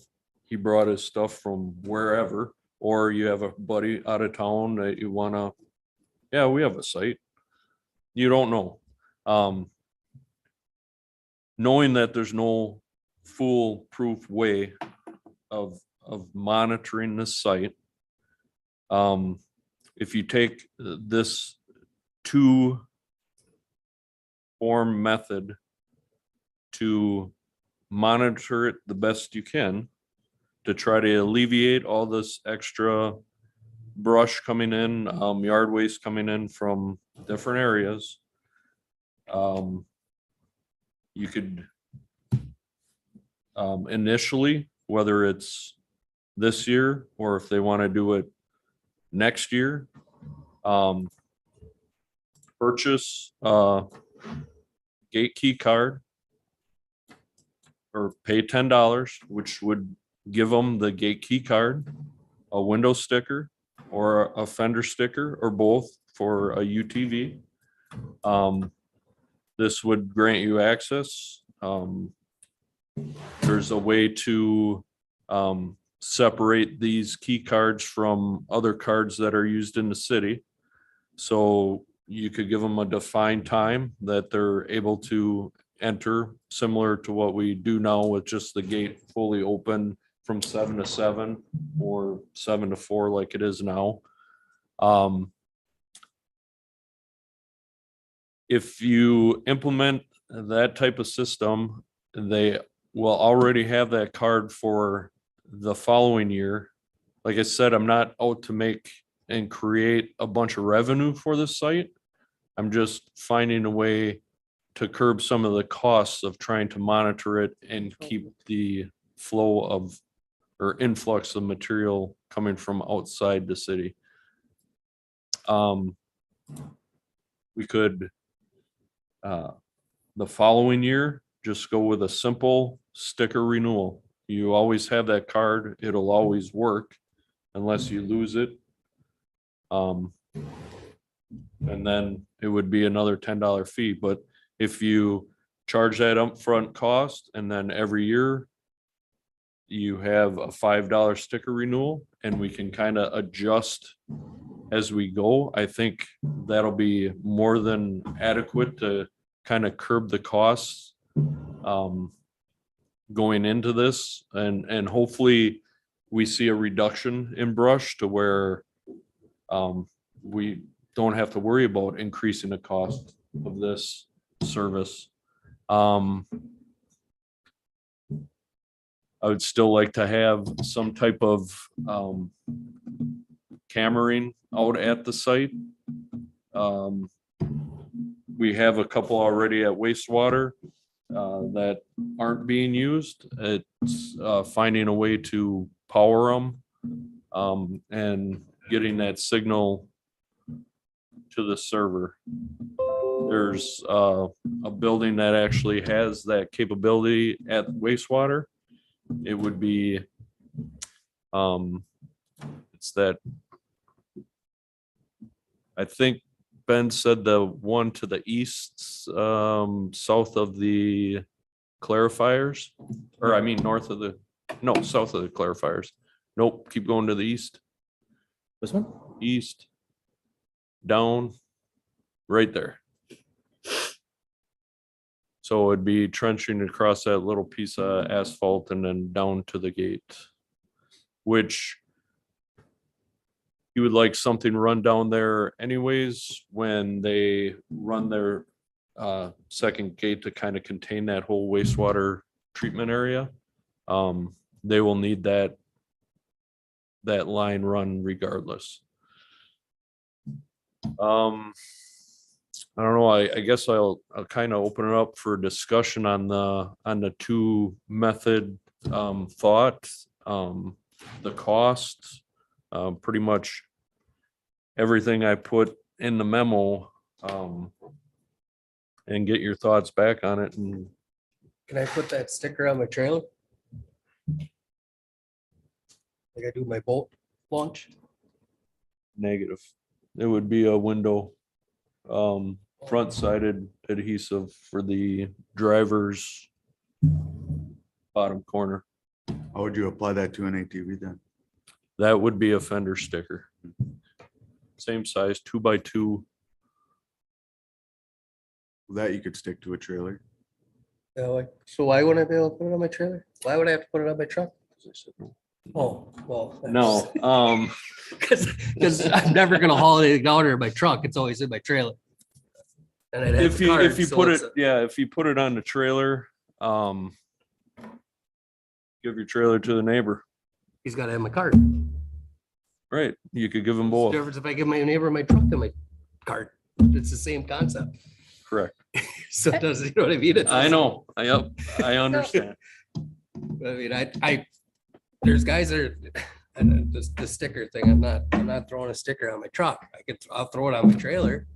he brought his stuff from wherever, or you have a buddy out of town that you want to, yeah, we have a site. You don't know. Knowing that there's no foolproof way of monitoring this site. If you take this two-form method to monitor it the best you can, to try to alleviate all this extra brush coming in, yard waste coming in from different areas. You could initially, whether it's this year or if they want to do it next year, purchase a gate key card or pay $10, which would give them the gate key card, a window sticker or a fender sticker or both for a UTV. This would grant you access. There's a way to separate these key cards from other cards that are used in the city. So you could give them a defined time that they're able to enter, similar to what we do now with just the gate fully open from 7 to 7 or 7 to 4 like it is now. If you implement that type of system, they will already have that card for the following year. Like I said, I'm not out to make and create a bunch of revenue for this site. I'm just finding a way to curb some of the costs of trying to monitor it and keep the flow of or influx of material coming from outside the city. We could, the following year, just go with a simple sticker renewal. You always have that card. It'll always work. unless you lose it. And then it would be another $10 fee, but if you charge that upfront cost and then every year you have a $5 sticker renewal and we can kind of adjust as we go, I think that'll be more than adequate to kind of curb the costs going into this, and hopefully we see a reduction in brush to where we don't have to worry about increasing the cost of this service. I would still like to have some type of cammering out at the site. We have a couple already at wastewater that aren't being used. It's finding a way to power them and getting that signal to the server. There's a building that actually has that capability at wastewater. It would be, it's that, I think Ben said the one to the east, south of the clarifiers, or I mean, north of the, no, south of the clarifiers. Nope, keep going to the east, This one? east, down, right there. So it'd be trenching across that little piece of asphalt and then down to the gate, which you would like something run down there anyways when they run their second gate to kind of contain that whole wastewater treatment area. They will need that line run regardless. I don't know, I guess I'll kind of open it up for discussion on the two method thought, the cost, pretty much everything I put in the memo, and get your thoughts back on it. And Can I put that sticker on my trailer? Like I do my boat launch? negative, it would be a window, front sided adhesive for the driver's bottom corner. How would you apply that to an ATV then? That would be a fender sticker. Same size, 2x2. That you could stick to a trailer. Yeah, like, so why wouldn't I be able to put it on my trailer? Why would I have to put it on my truck? Oh, well. No, Because I'm never gonna haul anything down there in my truck. It's always in my trailer. And I'd have if the you card, so put it, it's a- yeah, if you put it on the trailer, give your trailer to the neighbor, He's gotta have my card. right? You could give them What's the both, difference if I give my neighbor my truck and my card? It's the same concept. correct? So it does, you know what I mean? It's the I same- know, yep, I understand. I mean, there's guys that are, and the sticker thing, I'm not throwing a sticker on my truck. I'll throw it on my trailer.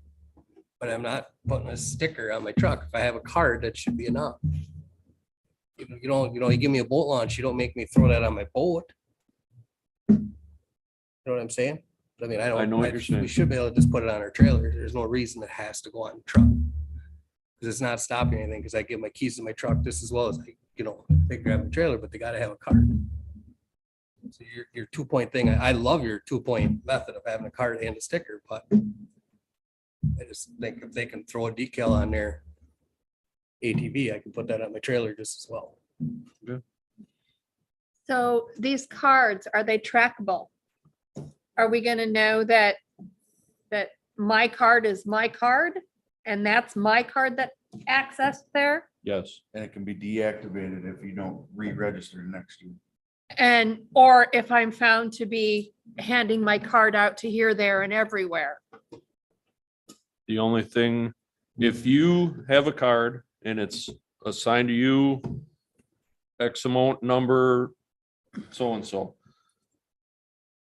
But I'm not putting a sticker on my truck. If I have a card, that should be enough. You give me a boat launch, you don't make me throw that on my boat. You know what I'm saying? I mean, I know what you're saying. We should be able to just put it on our trailer. There's no reason it has to go on the truck. Because it's not stopping anything, because I give my keys to my truck just as well as they grab my trailer, but they gotta have a card. So your 2-point thing, I love your 2-point method of having a card and a sticker, but I just think if they can throw a decal on their ATV, I can put that on my trailer just as well. So these cards, are they trackable? Are we gonna know that my card is my card and that's my card that accessed there? Yes, And it can be deactivated if you don't re-register next year. And, or if I'm found to be handing my card out to here, there and everywhere? the only thing, if you have a card and it's assigned to you, X amount number, so-and-so,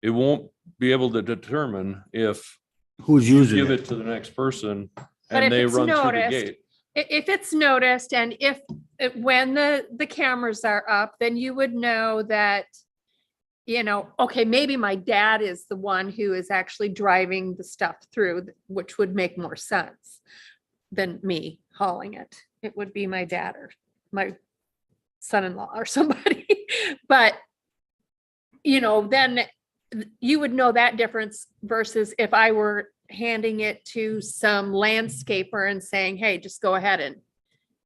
it won't be able to determine if Who's you using give it? it to the next person But and if they it's run through the noticed, gate. If it's noticed and when the cameras are up, then you would know that you know, okay, maybe my dad is the one who is actually driving the stuff through, which would make more sense than me hauling it. It would be my dad or my son-in-law or somebody. But, you know, then you would know that difference versus if I were handing it to some landscaper and saying, hey, just go ahead and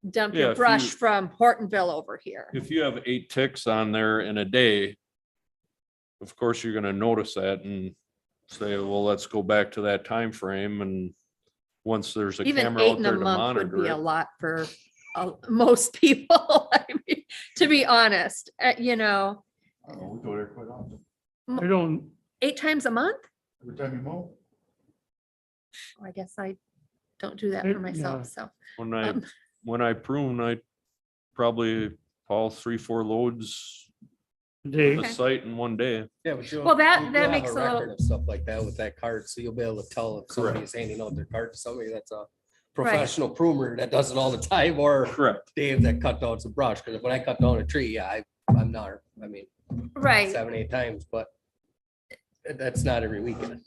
dump Yeah, your if brush you- from Hortonville over here. If you have 8 ticks on there in a day, of course, you're gonna notice that and say, well, let's go back to that time frame. And once there's a Even camera 8 out in there a to month would be monitor a it. lot for most people. I mean, to be honest, you know, I don't know, we go there quite often. I don't, 8 times a month? Every time you mow. I guess I don't do that Yeah. for myself, so. When I prune, I probably haul 3-4 loads they, to the site in one day. Yeah, but you'll. Well, that- you'll that have makes a little- record of Stuff like that with that card, so you'll be able to tell if somebody's handing out their card to somebody that's a professional pruner that does it all the time, or Correct. Dave that cut down some brush, because when I cut down a tree, yeah, I'm not, I mean, Right, 7-8 times, but that's not every weekend.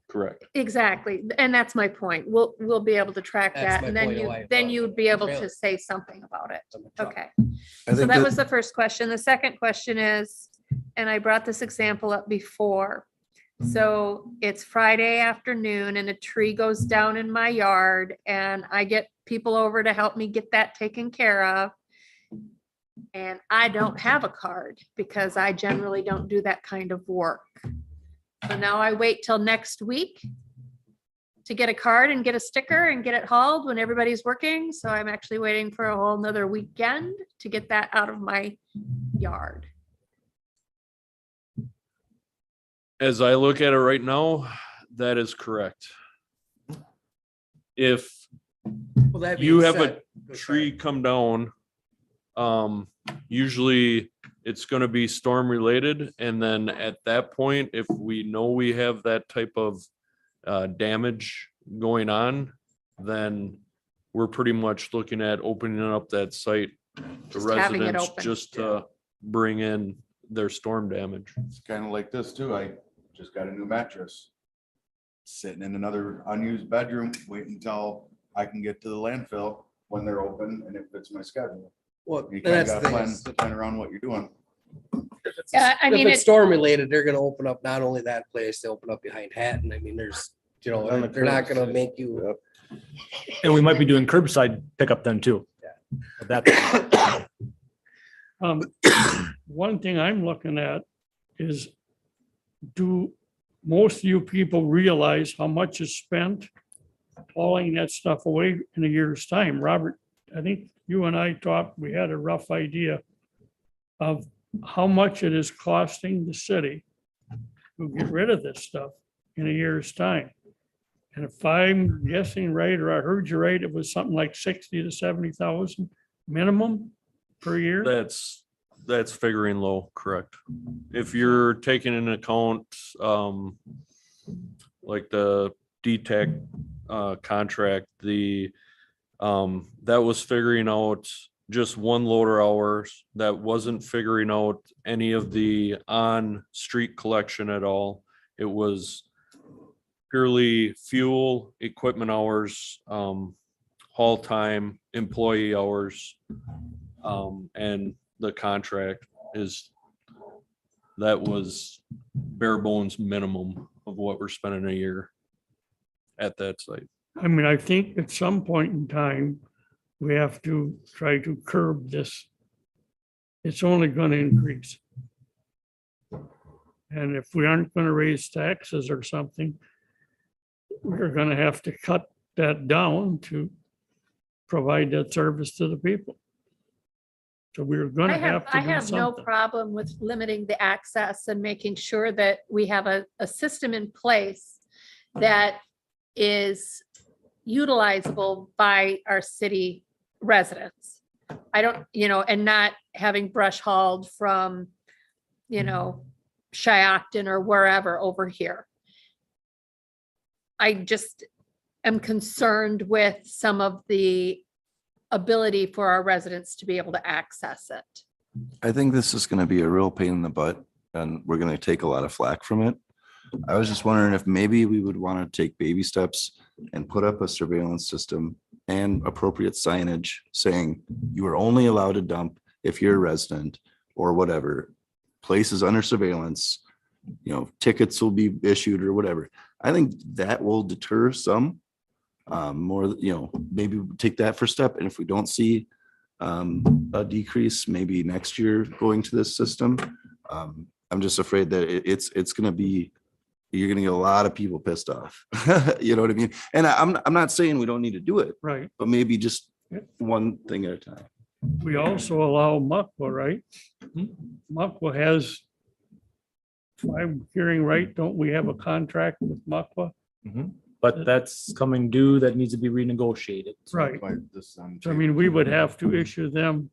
Correct. exactly. And that's my point. We'll be able to track That's that my and then point of you, why I then thought you would be able trailer. to say something about it. on the truck. Okay. I So think that was the first question. The second question is, and I brought this example up before. So it's Friday afternoon and a tree goes down in my yard and I get people over to help me get that taken care of. And I don't have a card because I generally don't do that kind of work. So now I wait till next week to get a card and get a sticker and get it hauled when everybody's working. So I'm actually waiting for a whole nother weekend to get that out of my yard. As I look at it right now, that is correct. If Well, that you being have said- a tree come down, usually it's gonna be storm related. And then at that point, if we know we have that type of damage going on, then we're pretty much looking at opening up that site to Just having it residents open. just to bring in their storm damage. It's kind of like this too. I just got a new mattress. Sitting in another unused bedroom, waiting until I can get to the landfill when they're open and it fits my schedule. Well, You kind of that's the gotta thing. plan, is, plan around what you're doing. Yeah, I If mean, it's it, storm related, they're gonna open up not only that place, they open up behind Hatton. I mean, there's, you know, On the they're not gonna curbside. make you. And we might be doing curbside pickup then too. That, one thing I'm looking at is, do most of you people realize how much is spent hauling that stuff away in a year's time? Robert, I think you and I talked, we had a rough idea of how much it is costing the city to get rid of this stuff in a year's time. And if I'm guessing right, or I heard you right, it was something like 60 to 70,000 minimum per year. That's figuring low, correct. If you're taking into account, like the DTEC contract, that was figuring out just one loader hours. That wasn't figuring out any of the on-street collection at all. It was purely fuel, equipment hours, haul time, employee hours. And the contract that was bare bones minimum of what we're spending a year at that site. I mean, I think at some point in time, we have to try to curb this. It's only going to increase. And if we aren't going to raise taxes or something, we're going to have to cut that down to provide that service to the people. So we're going to have I to do have no something. problem with limiting the access and making sure that we have a system in place that is utilizable by our city residents. I don't, and not having brush hauled from, Shiocton or wherever over here. I just am concerned with some of the ability for our residents to be able to access it. I think this is gonna be a real pain in the butt. and we're gonna take a lot of flack from it. I was just wondering if maybe we would want to take baby steps and put up a surveillance system and appropriate signage saying you are only allowed to dump if you're a resident or whatever. Place is under surveillance, you know, tickets will be issued or whatever. I think that will deter some. More, you know, maybe take that first step. And if we don't see a decrease, maybe next year going to this system, I'm just afraid that it's gonna be, you're gonna get a lot of people pissed off. You know what I mean? And I'm not saying we don't need to do it, Right. but maybe just one thing at a time. We also allow Muckwa, right? Muckwa has, if I'm hearing right, don't we have a contract with Muckwa? But that's coming due, that needs to be renegotiated. Right. By this, So I mean, we would have to issue them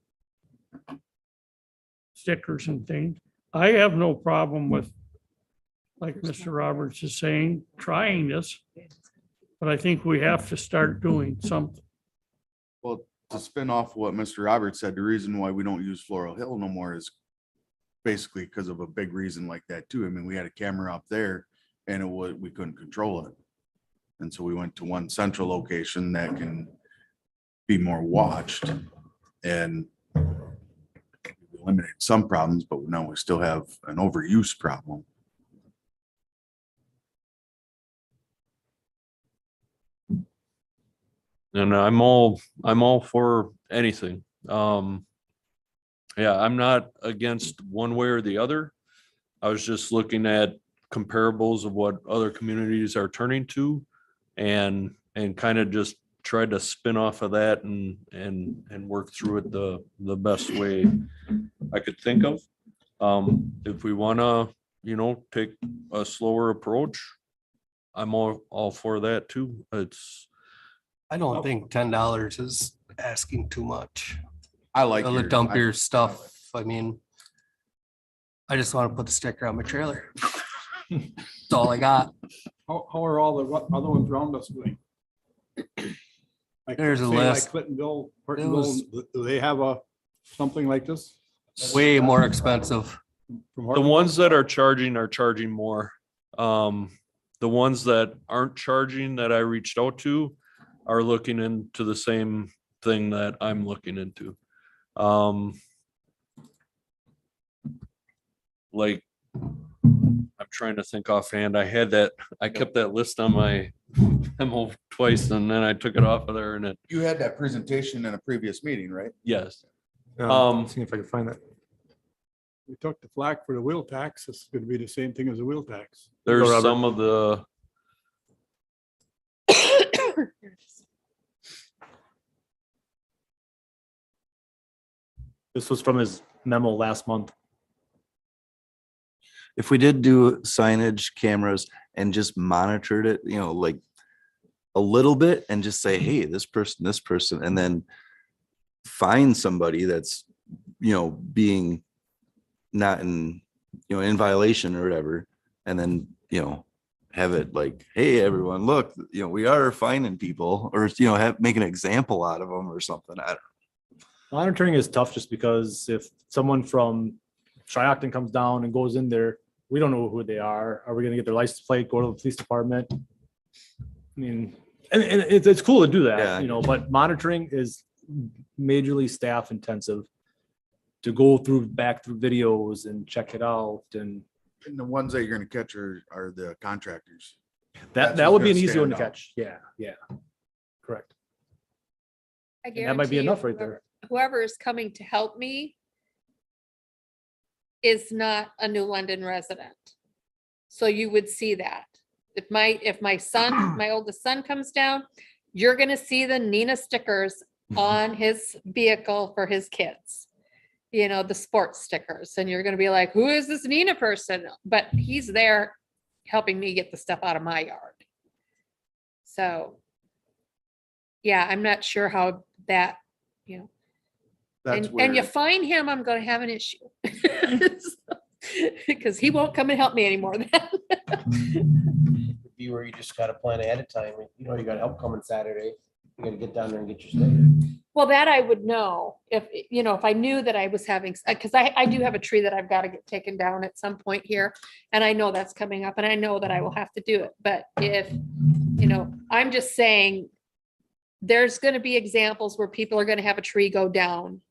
stickers and things. I have no problem with, like Mr. Roberts is saying, trying this. But I think we have to start doing something. Well, to spin off what Mr. Roberts said, the reason why we don't use Floral Hill no more is basically because of a big reason like that too. I mean, we had a camera up there and we couldn't control it. And so we went to one central location that can be more watched and eliminate some problems, but now we still have an overuse problem. And I'm all for anything. Yeah, I'm not against one way or the other. I was just looking at comparables of what other communities are turning to and kind of just tried to spin off of that and work through it the best way I could think of. If we wanna, you know, take a slower approach, I'm all for that too. I don't think $10 is asking too much. I like To dump your stuff. I mean, I just want to put the sticker on my trailer. That's all I got. How are all the other ones around us doing? Like, There's a say, like list. Clintonville, It was- Hortonville, do they have something like this? Way more expensive. From The Hortonville? ones that are charging more. The ones that aren't charging that I reached out to are looking into the same thing that I'm looking into. Like, I'm trying to think offhand. I kept that list on my memo twice and then I took it off of there and You had that presentation in a previous meeting, right? yes. See if I can find that. We took the flack for the wheel tax. It's gonna be the same thing as a wheel tax. There's Robert. some of the, This was from his memo last month. If we did do signage, cameras, and just monitored it, you know, like a little bit and just say, hey, this person, and then find somebody that's, you know, being not in, you know, in violation or whatever, and then, you know, have it like, hey, everyone, look, you know, we are finding people, or, you know, make an example out of them or something. I don't Monitoring is tough just because if someone from Tri-Octon comes down and goes in there, we don't know who they are. Are we gonna get their license plate, go to the police department? I mean, and it's cool to do Yeah. that, you know, but monitoring is majorly staff intensive to go back through videos and check it out, and And the ones that you're gonna catch are the contractors. that That's would what's be an gonna easy one to stand out. catch. Yeah, correct. I And that might be guarantee you, enough right there. whoever is coming to help me is not a New London resident. So you would see that. If my son, my oldest son comes down, you're gonna see the Nina stickers on his vehicle for his kids. You know, the sports stickers, and you're gonna be like, who is this Nina person? But he's there helping me get the stuff out of my yard. So, yeah, I'm not sure how that, you know, That's and you where, find him, I'm gonna have an issue. Because he won't come and help me anymore then. Be where you just gotta plan ahead of time. You know, you got help coming Saturday. You gotta get down there and get your sticker. Well, that I would know if, if I knew that I was having, because I do have a tree that I've got to get taken down at some point here. And I know that's coming up and I know that I will have to do it. But if, I'm just saying, there's going to be examples where people are going to have a tree go down.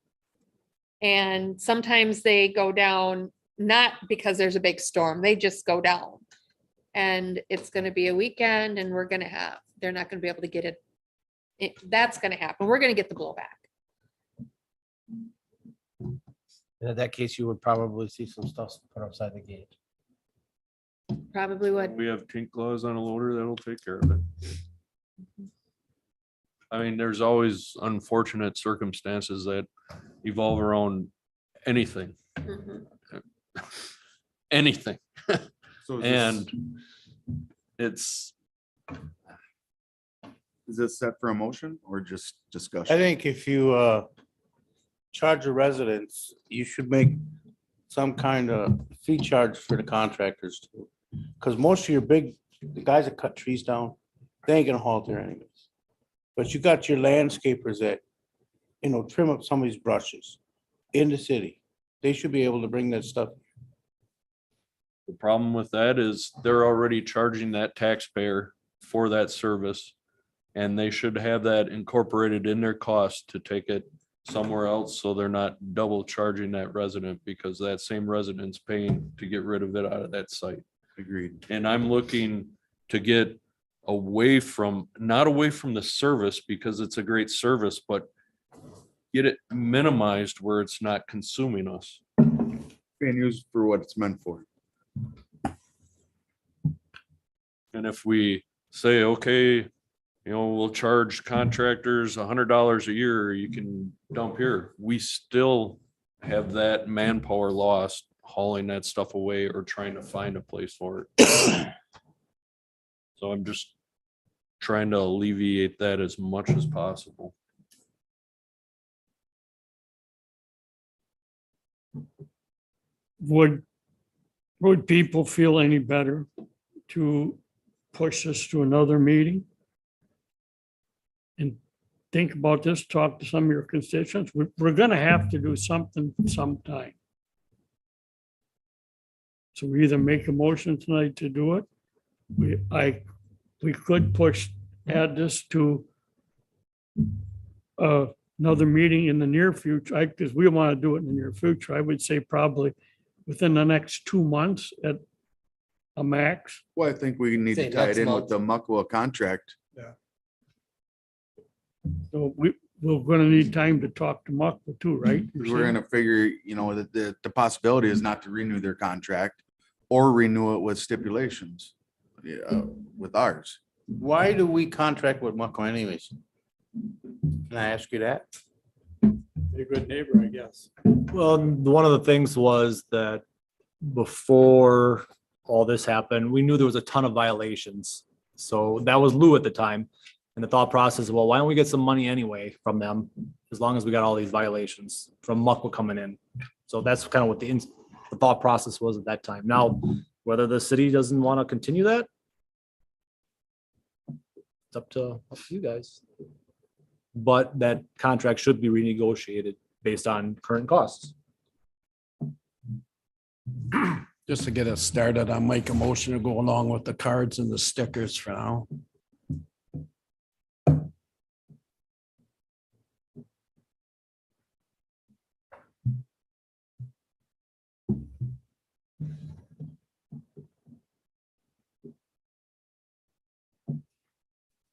And sometimes they go down, not because there's a big storm, they just go down. And it's going to be a weekend and they're not going to be able to get it. That's going to happen. We're going to get the blowback. And in that case, you would probably see some stuff put outside the gate. Probably would. We have tink claws on a loader that'll take care of it. I mean, there's always unfortunate circumstances that evolve around anything, Mhm. anything. So And it's, is this set for a motion or just I discussion? think if you charge the residents, you should make some kind of fee charge for the contractors too. Because most of your the guys that cut trees down, they ain't gonna haul there anyways. But you got your landscapers that, trim up some of these brushes in the city. They should be able to bring that stuff. the problem with that is they're already charging that taxpayer for that service. And they should have that incorporated in their cost to take it somewhere else, so they're not double charging that resident because that same resident's paying to get rid of it out of that site. Agreed. And I'm looking to get not away from the service because it's a great service, but get it minimized where it's not consuming us. Being used for what it's meant for. And if we say, okay, we'll charge contractors $100 a year, you can dump here, we still have that manpower lost hauling that stuff away or trying to find a place for it. So I'm just trying to alleviate that as much as possible. Would people feel any better to push this to another meeting? And think about this, talk to some of your constituents. We're gonna have to do something sometime. So we either make a motion tonight to do it. We could add this to another meeting in the near future, because we want to do it in the near future. I would say probably within the next 2 months at a max. Well, I think we need Say to tie next it in month. with the Muckwa contract. So we're gonna need time to talk to Muckwa too, right? You're We're saying? gonna figure, that the possibility is not to renew their contract or renew it with stipulations. With ours. Why do we contract with Mucko anyways? Can I ask you that? A good neighbor, I guess. Well, one of the things was that before all this happened, we knew there was a ton of violations. So that was Lou at the time. And the thought process, well, why don't we get some money anyway from them? As long as we got all these violations from Muckwa coming in. So that's kind of what the thought process was at that time. Now, whether the city doesn't want to continue that, it's up to you guys. But that contract should be renegotiated based on current costs. Just to get us started, I'll make a motion to go along with the cards and the stickers for now.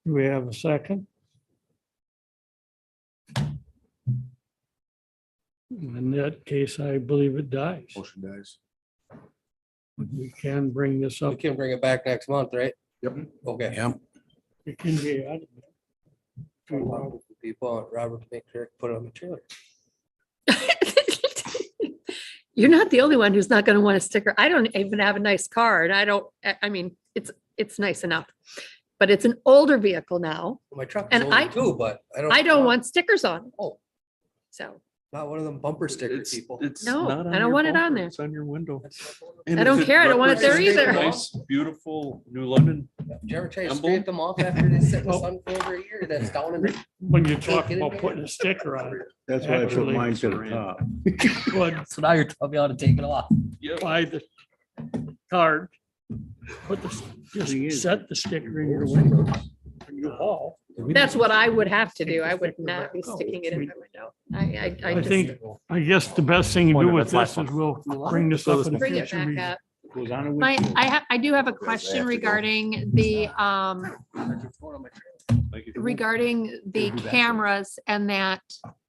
Do we have a second? In that case, I believe it dies. Motion dies. We can bring this We up. can bring it back next month, right? Yep. Okay. Yep. It can be added. People, Robert, make sure to put it on the trailer. You're not the only one who's not gonna want a sticker. I don't even have a nice car and I mean, it's nice enough. But it's an older vehicle now. My truck is And older too, but I don't want stickers on. it. Oh. So Not one of them bumper sticker It's, people. it's No, not I on don't your want it on bumper, there. It's on your window. I And don't if care, I don't want it there represents either. a Nice, beautiful New London. Did you ever try to Emblem? scrape them off after they sit in the sun for over a year? That's down in the. When you talk get it about there. putting a sticker on it, That's why I put Actually, mine to the top. would So now you're telling me how to take it off. Yep. buy the card, put the, just set the sticker in your window. When you haul. That's what I would have to do. I would not be sticking it in my window. I I just think, I guess the best thing to Wait a do minute, with that's this last is we'll bring this up in the bring it future. back meeting. up. Goes on a My, windshield. I do have a question have to go. regarding the, Thank you. regarding the cameras and that,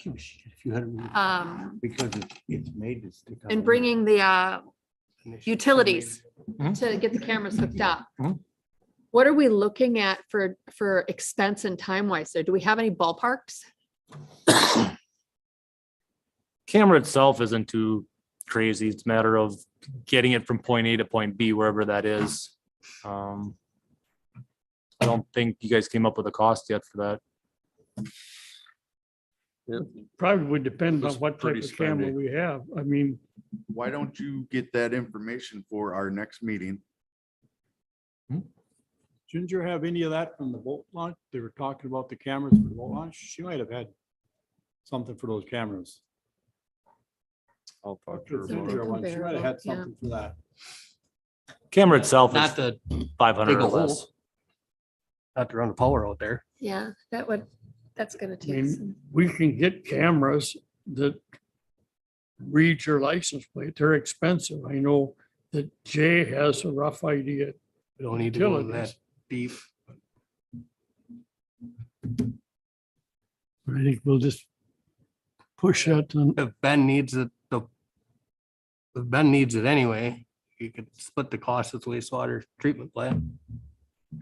If you had a- Because it's made to stick out. and bringing the, utilities to get the cameras hooked up. Mhm. What are we looking at for expense and time wise? So do we have any ballparks? Camera itself isn't too crazy. It's a matter of getting it from point A to point B, wherever that is. I don't think you guys came up with a cost yet for that. Probably would depend on It's what type pretty of camera spendy. we have. I mean, Why don't you get that information for our next meeting? Didn't you have any of that from the boat launch? They were talking about the cameras for the boat launch. She might have had something for those cameras. I'll talk to her Something about it. She might have comparable, had yeah. something for that. Camera itself Not is to, 500 dig or a hole. less. not to run the power out there. Yeah, that's gonna I take mean, some. we can get cameras that read your license plate. They're expensive. I know that Jay has a rough idea. We don't need to go that Utilities. deep. I think we'll just push that to If Ben needs it, if Ben needs it anyway, you could split the cost with wastewater treatment plant.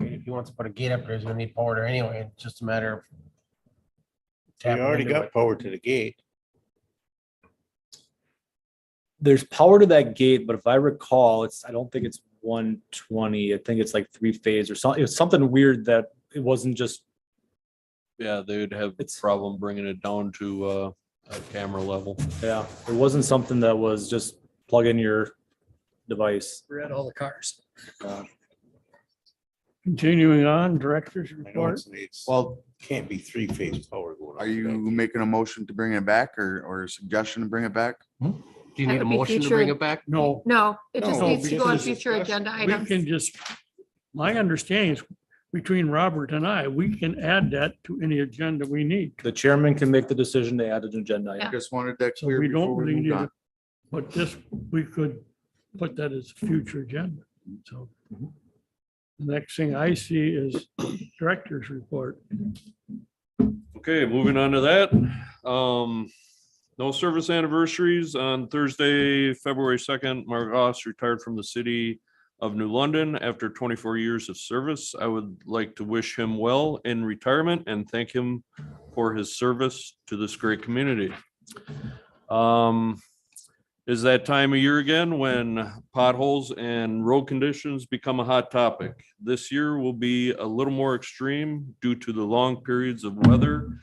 If he wants to put a gate up there, he's gonna need power there anyway. It's just a matter of. You tapping already into got it. power to the gate. There's power to that gate, but if I recall, I don't think it's 120. I think it's like 3-phase or something. It's something weird that it wasn't just, Yeah, they would have a It's- problem bringing it down to a camera level. yeah, it wasn't something that was just plug in your device. We're at all the cars. continuing on, director's I know report. it's, Well, can't be 3-phase power going. are you making a motion to bring it back or a suggestion to bring it back? Do you That need a would be motion to bring future- it back? No, No, it just No, needs to go on because future agenda we items. can just, my understanding is between Robert and I, we can add that to any agenda we need. The chairman can make the decision to add an agenda item. Just wanted that So clear we don't before we really need moved on. it. But this, we could put that as a future agenda. So the next thing I see is director's report. Okay, moving on to that. No service anniversaries on Thursday, February 2nd. Mark Goss retired from the city of New London after 24 years of service. I would like to wish him well in retirement and thank him for his service to this great community. Is that time of year again when potholes and road conditions become a hot topic. This year will be a little more extreme due to the long periods of weather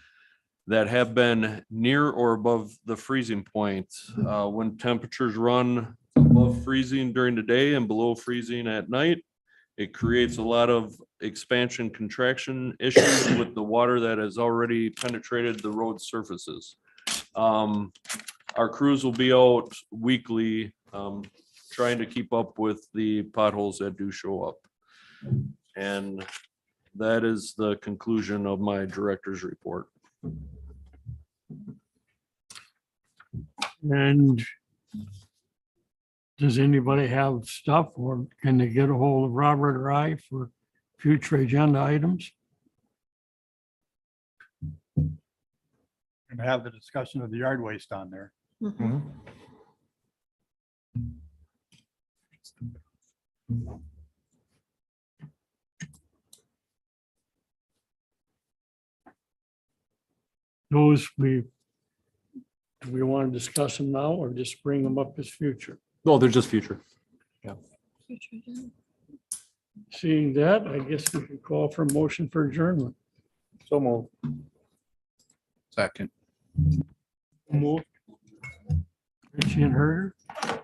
that have been near or above the freezing point. When temperatures run above freezing during the day and below freezing at night, it creates a lot of expansion contraction issues with the water that has already penetrated the road surfaces. Our crews will be out weekly, trying to keep up with the potholes that do show up. And that is the conclusion of my director's report. And does anybody have stuff or can they get a hold of Robert or I for future agenda items? And have the discussion of the yard waste on there. Mhm. Those do we want to discuss them now or just bring them up as future? No, they're just future. Future agenda. Seeing that, I guess we can call for a motion for adjournment. So moved. Second. Move Richie and Herder.